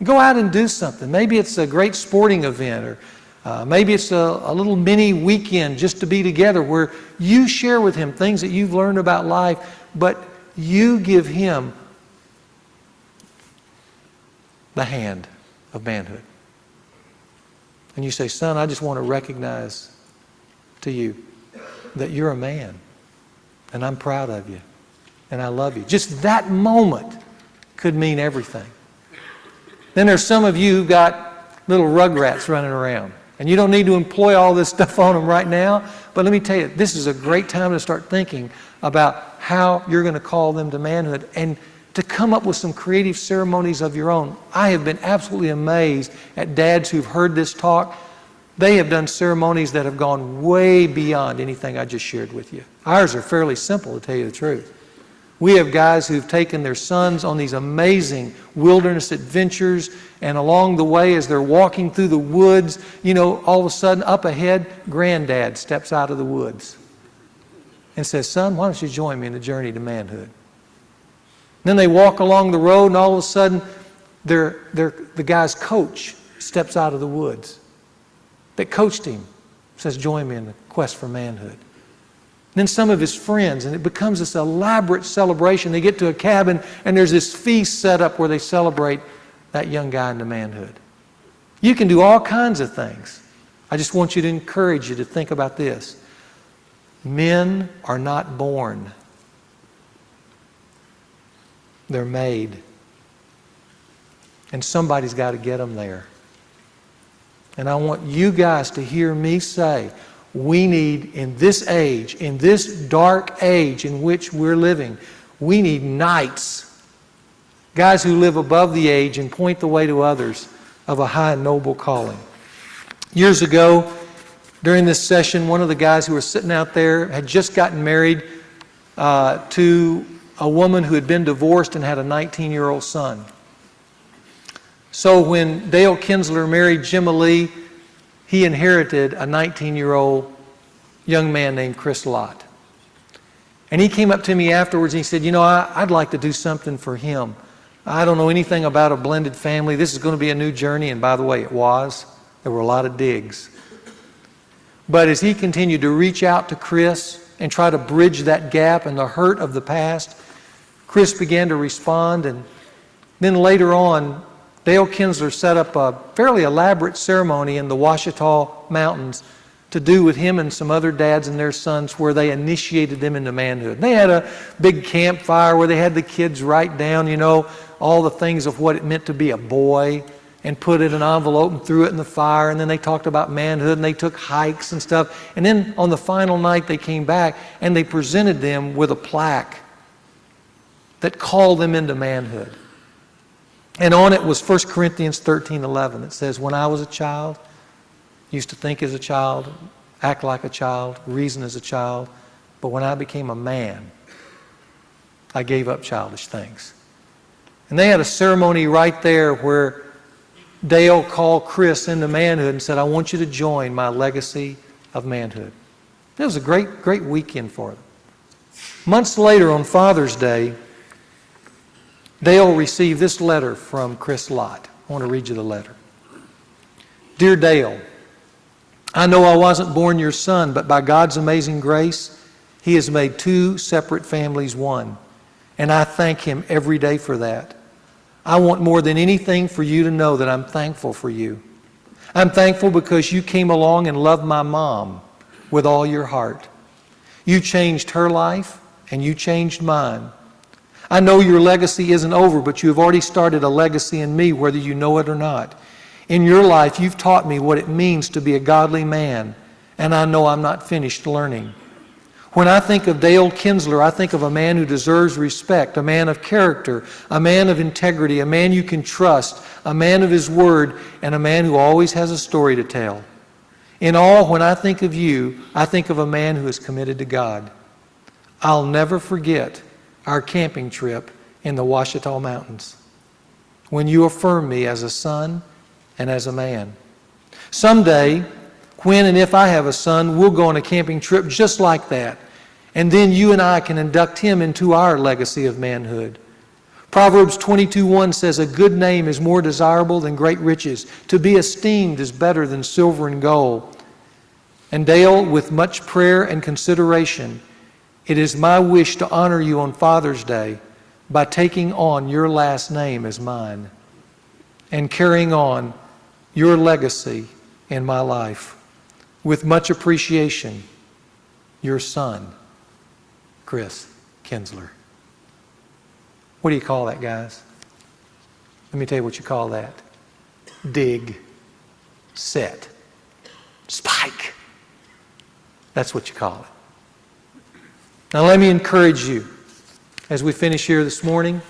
Go out and do something. Maybe it's a great sporting event, or maybe it's a little mini weekend just to be together where you share with him things that you've learned about life, but you give him the hand of manhood. And you say, son, I just want to recognize to you that you're a man, and I'm proud of you, and I love you. Just that moment could mean everything. Then there's some of you who've got little rugrats running around, and you don't need to employ all this stuff on them right now, but let me tell you, this is a great time to start thinking about how you're going to call them to manhood and to come up with some creative ceremonies of your own. I have been absolutely amazed at dads who've heard this talk. They have done ceremonies that have gone way beyond anything I just shared with you. Ours are fairly simple, to tell you the truth. We have guys who've taken their sons on these amazing wilderness adventures, and along the way as they're walking through the woods, you know, all of a sudden up ahead, granddad steps out of the woods and says, son, why don't you join me in the journey to manhood? Then they walk along the road, and all of a sudden the guy's coach steps out of the woods that coached him, says, join me in the quest for manhood. Then some of his friends, and it becomes this elaborate celebration. They get to a cabin, and there's this feast set up where they celebrate that young guy into manhood. You can do all kinds of things. I just want you to encourage you to think about this. Men are not born. They're made. and somebody's got to get them there. And I want you guys to hear me say, we need, in this age, in this dark age in which we're living, we need knights, guys who live above the age and point the way to others of a high and noble calling. Years ago, during this session, one of the guys who were sitting out there had just gotten married to a woman who had been divorced and had a 19-year-old son. So when Dale Kinsler married Jimma Lee, he inherited a 19-year-old young man named Chris Lott. And he came up to me afterwards and he said, I'd like to do something for him. I don't know anything about a blended family. This is going to be a new journey. And by the way, it was. There were a lot of digs. But as he continued to reach out to Chris and try to bridge that gap and the hurt of the past, Chris began to respond. And then later on, Dale Kinsler set up a fairly elaborate ceremony in the Ouachita Mountains to do with him and some other dads and their sons, where they initiated them into manhood. And they had a big campfire where they had the kids write down, all the things of what it meant to be a boy, and put it in an envelope and threw it in the fire. And then they talked about manhood, and they took hikes and stuff. And then on the final night they came back and they presented them with a plaque that called them into manhood. And on it was 1 Corinthians 13:11. It says, when I was a child, used to think as a child, act like a child, reason as a child. But when I became a man, I gave up childish things. And they had a ceremony right there where Dale called Chris into manhood and said, I want you to join my legacy of manhood. It was a great, great weekend for them. Months later, on Father's Day, Dale received this letter from Chris Lott. I want to read you the letter. Dear Dale, I know I wasn't born your son, but by God's amazing grace, He has made two separate families one. And I thank Him every day for that. I want more than anything for you to know that I'm thankful for you. I'm thankful because you came along and loved my mom with all your heart. You changed her life and you changed mine. I know your legacy isn't over, but you have already started a legacy in me, whether you know it or not. In your life, you've taught me what it means to be a godly man, and I know I'm not finished learning. When I think of Dale Kinsler, I think of a man who deserves respect, a man of character, a man of integrity, a man you can trust, a man of his word, and a man who always has a story to tell. In all, when I think of you, I think of a man who is committed to God. I'll never forget our camping trip in the Ouachita Mountains, when you affirmed me as a son and as a man. Someday, when and if I have a son, we'll go on a camping trip just like that. And then you and I can induct him into our legacy of manhood. Proverbs 22:1 says, a good name is more desirable than great riches. To be esteemed is better than silver and gold. And Dale, with much prayer and consideration, it is my wish to honor you on Father's Day by taking on your last name as mine and carrying on your legacy in my life. With much appreciation, your son, Chris Kinsler. What do you call that, guys? Let me tell you what you call that. Dig, set, spike. That's what you call it. Now let me encourage you, as we finish here this morning,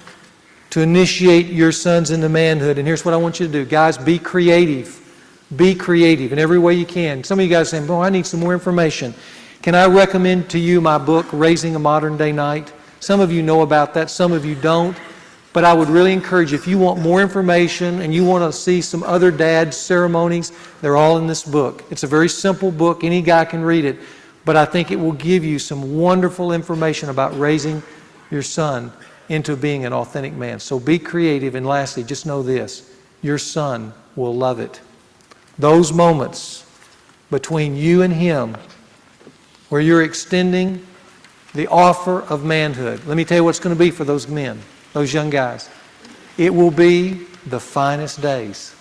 to initiate your sons into manhood. And here's what I want you to do. Guys, be creative. Be creative in every way you can. Some of you guys are saying, boy, I need some more information. Can I recommend to you my book, Raising a Modern Day Knight? Some of you know about that, some of you don't. But I would really encourage you, if you want more information and you want to see some other dads' ceremonies, they're all in this book. It's a very simple book. Any guy can read it. But I think it will give you some wonderful information about raising your son into being an authentic man. So be creative. And lastly, just know this. Your son will love it. Those moments between you and him where you're extending the offer of manhood. Let me tell you what it's going to be for those men, those young guys. It will be the finest days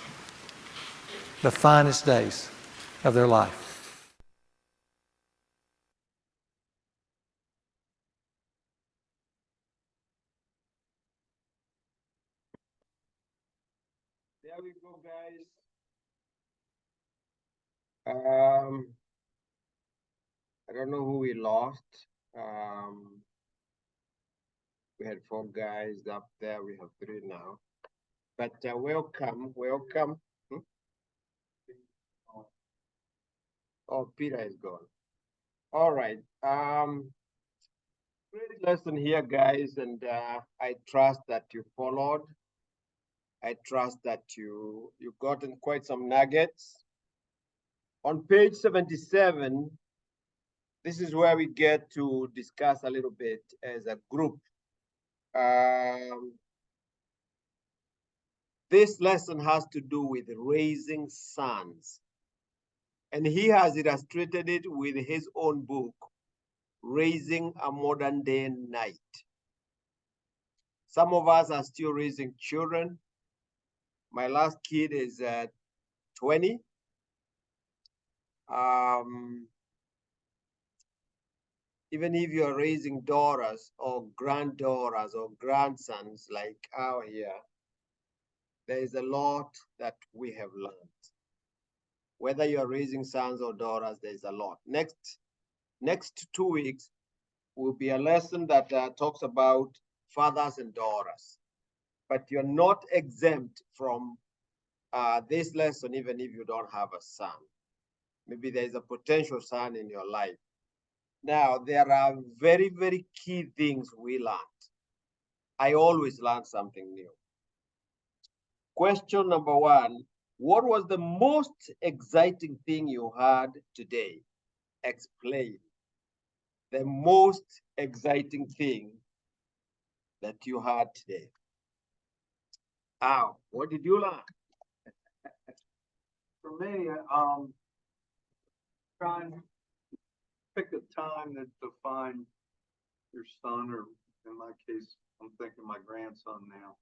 of their life. There we go, guys. I don't know who we lost. We had 4 guys up there. We have 3 now. But welcome. Hmm? Oh, Peter is gone. All right. Great lesson here, guys, and I trust that you followed. I trust that you gotten quite some nuggets. On page 77, this is where we get to discuss a little bit as a group. This lesson has to do with raising sons. And he has illustrated it with his own book, Raising a Modern Day Knight. Some of us are still raising children. My last kid is 20. Even if you're raising daughters or granddaughters or grandsons like our here, there is a lot that we have learned. Whether you're raising sons or daughters, there's a lot. Next 2 weeks will be a lesson that talks about fathers and daughters. But you're not exempt from this lesson, even if you don't have a son. Maybe there's a potential son in your life. Now, there are very, very key things we learned. I always learn something new. Question number 1, what was the most exciting thing you had today? Explain. The most exciting thing that you had today. Al, what did you learn? For me, trying to pick a time to define your son, or in my case, I'm thinking my grandson now,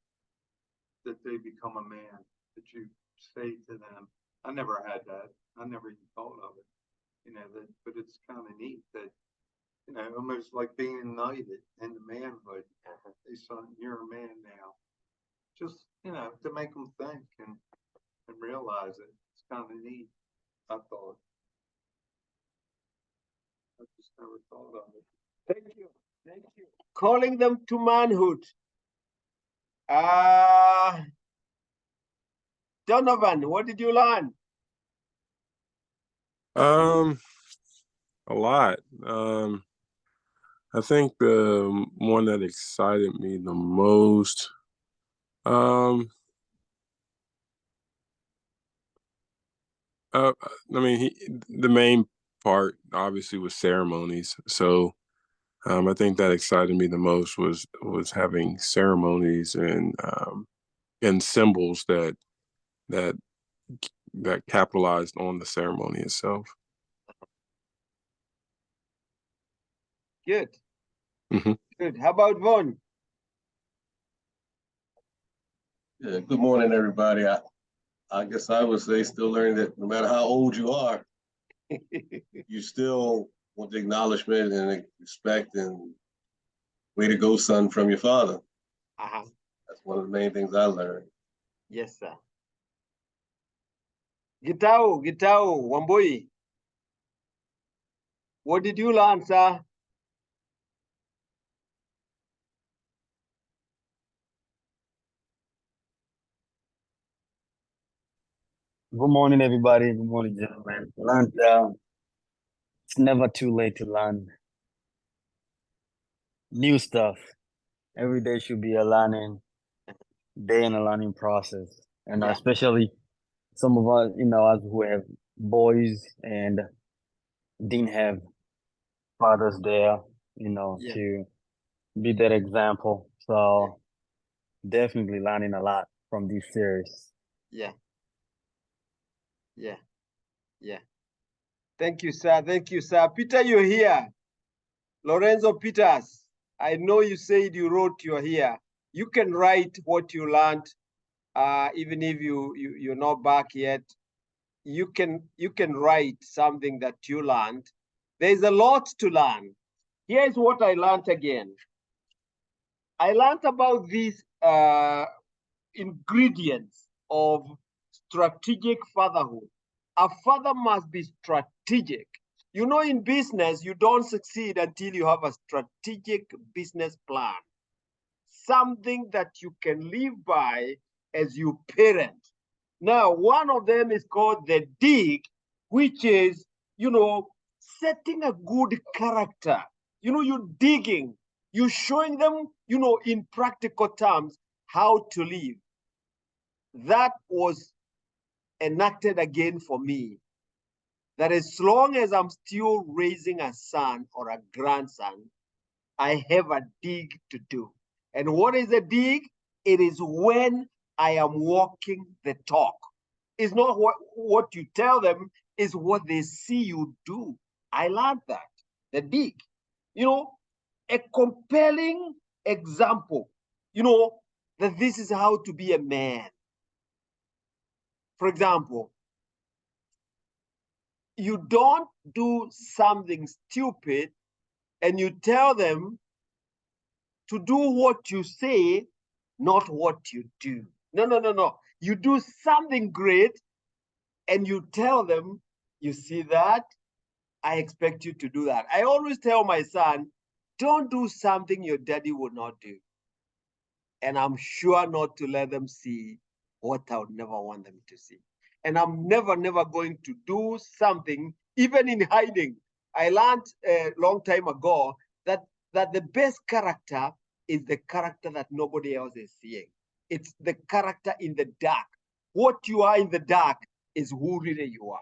that they become a man, that you say to them. I never had that. I never even thought of it, but it's kind of neat that, almost like being knighted into manhood. They son, you're a man now. Just, to make them think and realize it. It's kind of neat, I thought. I just never thought of it. Thank you. Calling them to manhood. Donovan, what did you learn? A lot. I think the one that excited me the most, the main part obviously was ceremonies. So I think that excited me the most was having ceremonies and symbols that capitalized on the ceremony itself. Good. Mm-hmm. Good. How about Vaughn? Yeah, good morning, everybody. I guess I would say still learning that no matter how old you are, you still want the acknowledgement and respect and way to go, son, from your father. That's one of the main things I learned. Yes, sir. Gitao, Wambui. What did you learn, sir? Good morning, everybody. Good morning, gentlemen. Learned, it's never too late to learn new stuff. Every day should be a learning day and a learning process. And especially some of us, us who have boys and didn't have fathers there, to be that example. So definitely learning a lot from this series. Yeah. Thank you, sir. Peter, you're here. Lorenzo Peters, I know you said you wrote you're here. You can write what you learned, even if you're not back yet. You can write something that you learned. There's a lot to learn. Here's what I learned again. I learned about these ingredients of strategic fatherhood. A father must be strategic. You know, in business, you don't succeed until you have a strategic business plan, something that you can live by as you parent. Now, one of them is called the dig, which is, setting a good character. You're digging, you're showing them, in practical terms, how to live. That was enacted again for me, that as long as I'm still raising a son or a grandson, I have a dig to do. And what is a dig? It is when I am walking the talk. It's not what you tell them, it's what they see you do. I learned that, the dig. A compelling example, that this is how to be a man. For example, you don't do something stupid and you tell them to do what you say, not what you do. No. You do something great and you tell them, you see that? I expect you to do that. I always tell my son, don't do something your daddy would not do. And I'm sure not to let them see what I would never want them to see. And I'm never going to do something, even in hiding. I learned a long time ago that the best character is the character that nobody else is seeing. It's the character in the dark. What you are in the dark is who really you are.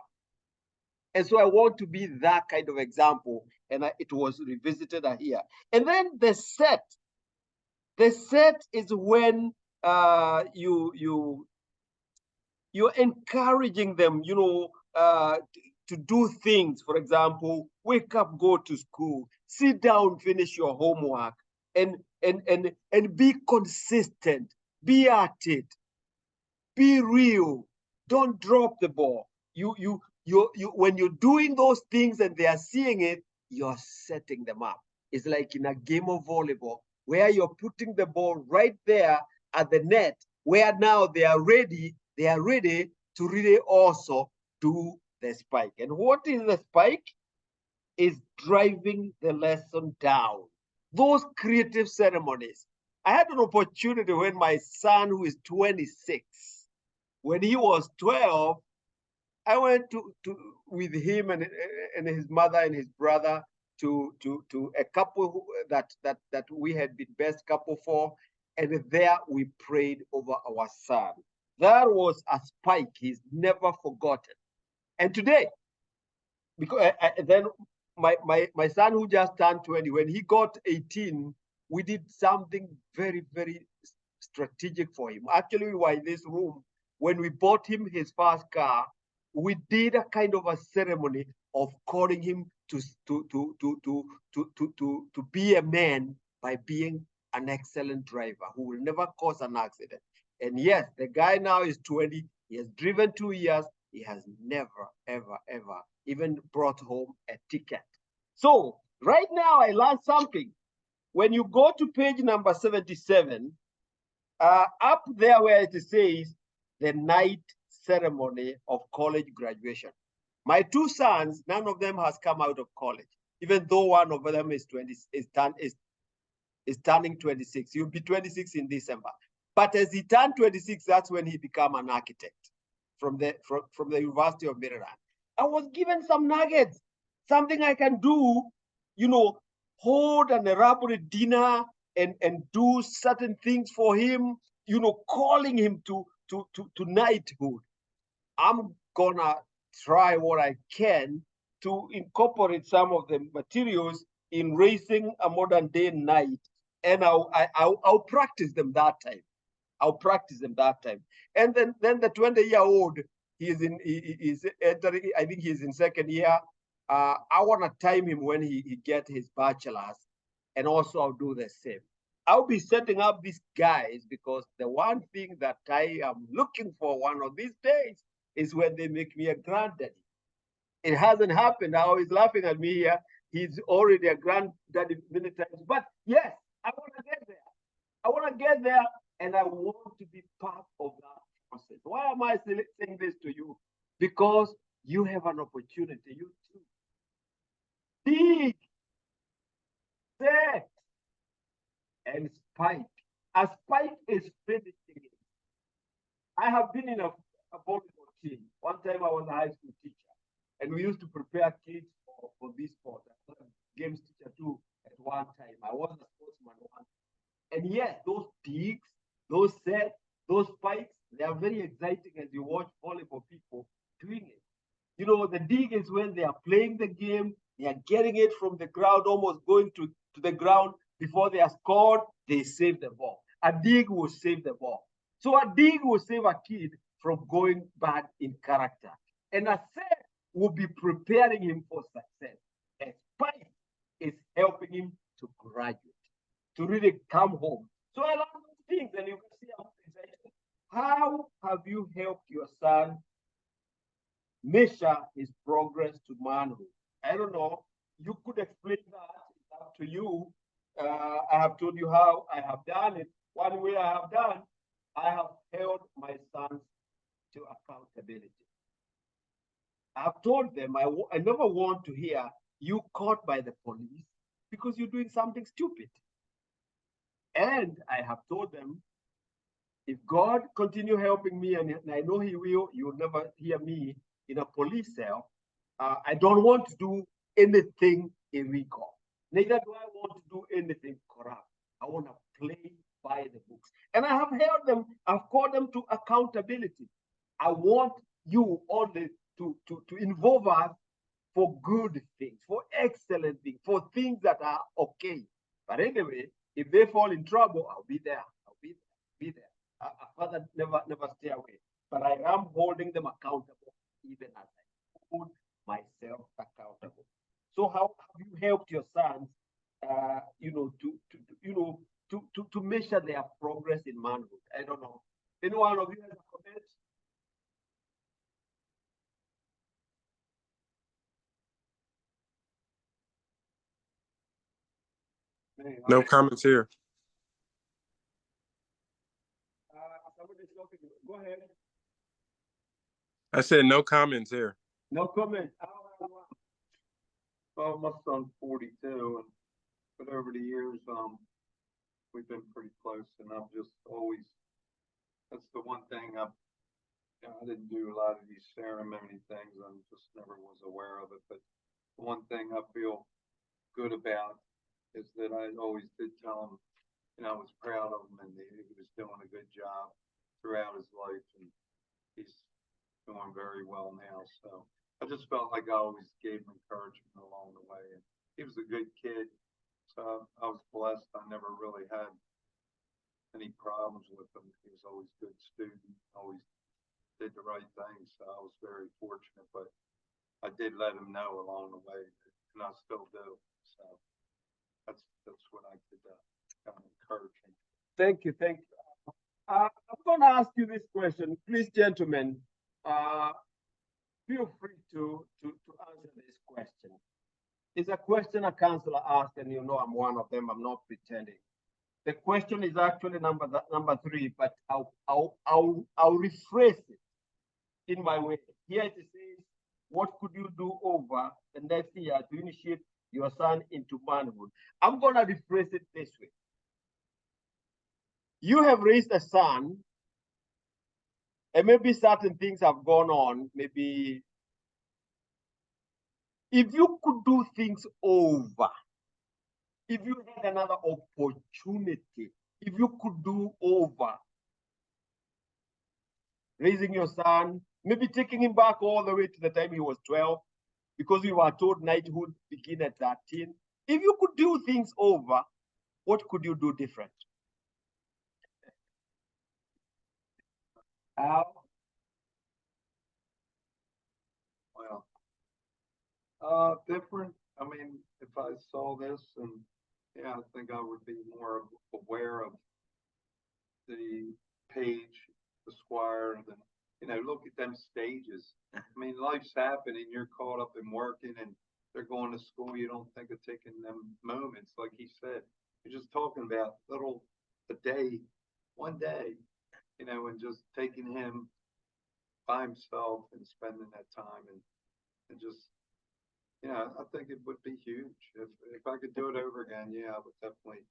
And so I want to be that kind of example. And it was revisited here. And then the set. The set is when you're encouraging them, to do things. For example, wake up, go to school, sit down, finish your homework, and be consistent, be at it, be real, don't drop the ball. You when you're doing those things and they are seeing it, you're setting them up. It's like in a game of volleyball where you're putting the ball right there at the net, where now they are ready to really also do the spike. And what is the spike? Is driving the lesson down. Those creative ceremonies. I had an opportunity when my son, who is 26, when he was 12, I went with him and his mother and his brother to a couple that we had been best couple for, and there we prayed over our son. That was a spike he's never forgotten. And today, because then my son who just turned 20, when he got 18, we did something very, very strategic for him. Actually, we were in this room when we bought him his first car. We did a kind of a ceremony of calling him to be a man by being an excellent driver who will never cause an accident. And yes, the guy now is 20. He has driven 2 years. He has never, ever, ever even brought home a ticket. So right now I learned something. When you go to page number 77, up there where it says the night ceremony of college graduation. My two sons, none of them has come out of college, even though one of them is turning 26. He'll be 26 in December. But as he turned 26, that's when he became an architect from the University of Maryland. I was given some nuggets, something I can do, hold an elaborate dinner and do certain things for him, calling him to knighthood. I'm gonna try what I can to incorporate some of the materials in raising a modern day knight, and I'll practice them that time. And then the 20-year-old, he's entering, I think he's in second year. I want to time him when he get his bachelor's, and also I'll do the same. I'll be setting up these guys because the one thing that I am looking for one of these days is when they make me a granddaddy. It hasn't happened. Now he's laughing at me here. He's already a granddaddy many times. But yes, I want to get there. And I want to be part of that. process. Why am I saying this to you? Because you have an opportunity, you too. Dig, set, and spike. A spike is finishing it. I have been in a volleyball team. One time I was a high school teacher, and we used to prepare kids for this sport. I was a games teacher too at one time. I was a sportsman once. And yes, those digs, those sets, those spikes, they are very exciting as you watch volleyball people doing it. You know, the dig is when they are playing the game, they are getting it from the ground, almost going to the ground before they are scored, they save the ball. A dig will save the ball. So a dig will save a kid from going bad in character. And a set will be preparing him for success. A spike is helping him to graduate, to really come home. So I love those things, and you can see how excited. How have you helped your son measure his progress to manhood? I don't know. You could explain that. It's up to you. I have told you how I have done it. One way I have done, I have held my sons to accountability. I have told them I never want to hear you caught by the police because you're doing something stupid. And I have told them, if God continue helping me, and I know He will, you will never hear me in a police cell. I don't want to do anything illegal. Neither do I want to do anything corrupt. I want to play by the books. And I have held them, I've called them to accountability. I want you only to involve us for good things, for excellent things, for things that are okay. But anyway, if they fall in trouble, I'll be there. I'll be there. A father never stay away. But I am holding them accountable, even as I hold myself accountable. So how have you helped your sons, to measure their progress in manhood? I don't know. Any one of you has a comment? No comments here. Somebody's talking. Go ahead. I said no comments here. No comment. Well, my son's 42, but over the years, we've been pretty close, and I've just always, that's the one thing I didn't do a lot of these ceremony things. I just never was aware of it. But the one thing I feel good about is that I always did tell him, I was proud of him, and he was doing a good job throughout his life, and he's doing very well now. So I just felt like I always gave him encouragement along the way. And he was a good kid. So I was blessed. I never really had any problems with him. He was always a good student, always did the right thing. So I was very fortunate, but I did let him know along the way, and I still do. So that's what I could kind of encourage him. Thank you. I'm going to ask you this question. Please, gentlemen, feel free to answer this question. It's a question a counselor asked, and you know I'm one of them. I'm not pretending. The question is actually number 3, but I'll rephrase it in my way. Here it says, what could you do over the next year to initiate your son into manhood? I'm going to rephrase it this way. You have raised a son, and maybe certain things have gone on. Maybe if you could do things over, if you had another opportunity, if you could do over raising your son, maybe taking him back all the way to the time he was 12, because you were told knighthood begin at 13. If you could do things over, what could you do different? Well, different. I mean, if I saw this, and I think I would be more aware of the Page, the Squire, and look at them stages. I mean, life's happening. You're caught up in working, and they're going to school. You don't think of taking them moments, like he said. You're just talking about a day, one day, you know, and just taking him by himself and spending that time and just, you know, I think it would be huge. If I could do it over again, yeah, I would definitely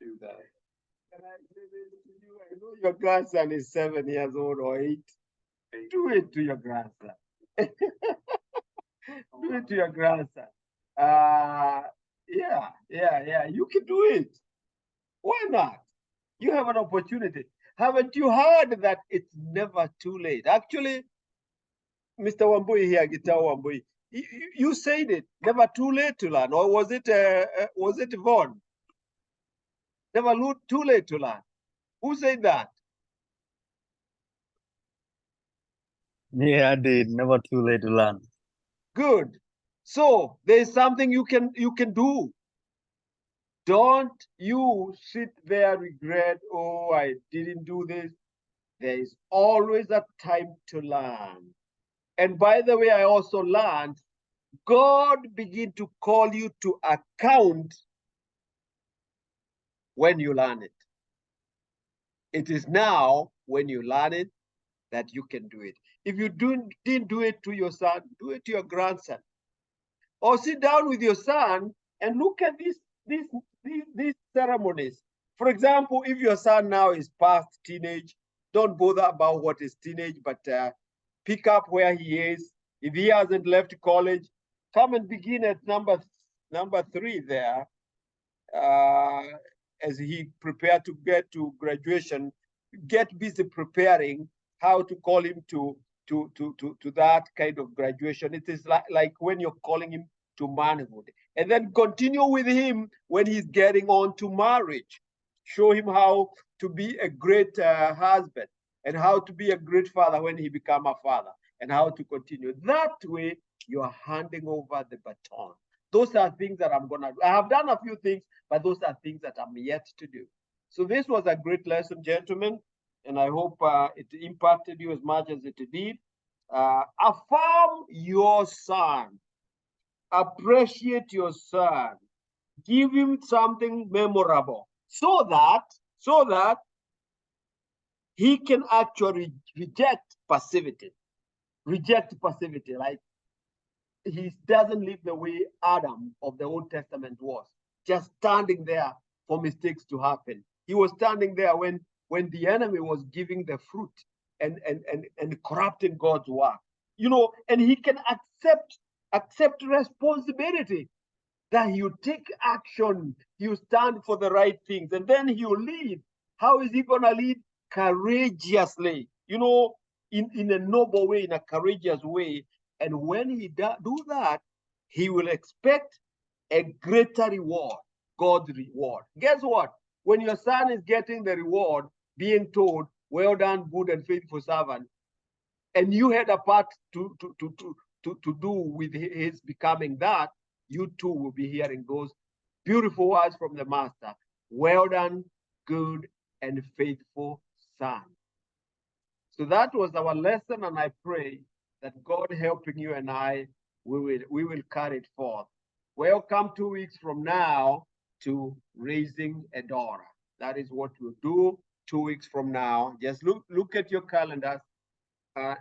do that. Can I say this to you? I know your grandson is 7 years old or 8. Do it to your grandson. Do it to your grandson. Yeah. You can do it. Why not? You have an opportunity. Haven't you heard that it's never too late? Actually, Mr. Wambui here, Guitar Wambui, you said it. Never too late to learn, or was it Vaughn? Never too late to learn. Who said that? Yeah, I did. Never too late to learn. Good. So there's something you can do. Don't you sit there regret, oh, I didn't do this. There is always a time to learn. And by the way, I also learned God begin to call you to account when you learn it. It is now when you learn it that you can do it. If you didn't do it to your son, do it to your grandson. Or sit down with your son and look at these ceremonies. For example, if your son now is past teenage, don't bother about what is teenage, but pick up where he is. If he hasn't left college, come and begin at number 3 there. As he prepared to get to graduation, get busy preparing how to call him to that kind of graduation. It is like when you're calling him to manhood, and then continue with him when he's getting on to marriage. Show him how to be a great husband and how to be a great father when he become a father, and how to continue. That way, you are handing over the baton. Those are things that I'm gonna do. I have done a few things, but those are things that I'm yet to do. So this was a great lesson, gentlemen, and I hope it impacted you as much as it did. Affirm your son. Appreciate your son. Give him something memorable so that he can actually reject passivity. Like he doesn't live the way Adam of the Old Testament was, just standing there for mistakes to happen. He was standing there when the enemy was giving the fruit and corrupting God's work. You know, and he can accept responsibility, that he will take action, he will stand for the right things, and then he will lead. How is he gonna lead? Courageously, you know, in a noble way, in a courageous way. And when he do that, he will expect a greater reward, God's reward. Guess what? When your son is getting the reward, being told, well done, good and faithful servant, and you had a part to do with his becoming that, you too will be hearing those beautiful words from the master. Well done, good and faithful son. So that was our lesson, and I pray that God helping you and I, we will carry it forth. Welcome 2 weeks from now to Raising a Daughter. That is what we'll do 2 weeks from now. Just look at your calendars.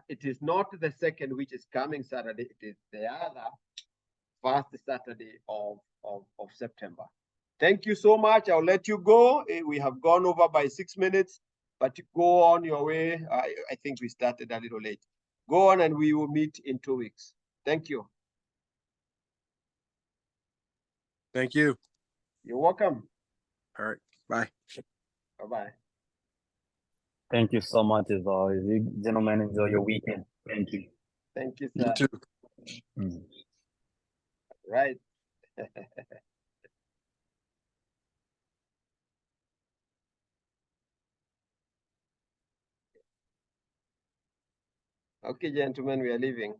It is not the second, which is coming Saturday. It is the other first Saturday of September. Thank you so much. I'll let you go. We have gone over by 6 minutes, but go on your way. I think we started a little late. Go on, and we will meet in 2 weeks. Thank you. Thank you. You're welcome. All right. Bye. Bye-bye. Thank you so much as always. You gentlemen, enjoy your weekend. Thank you. Thank you, You sir. too. Mm. Right. Okay, gentlemen, we are leaving.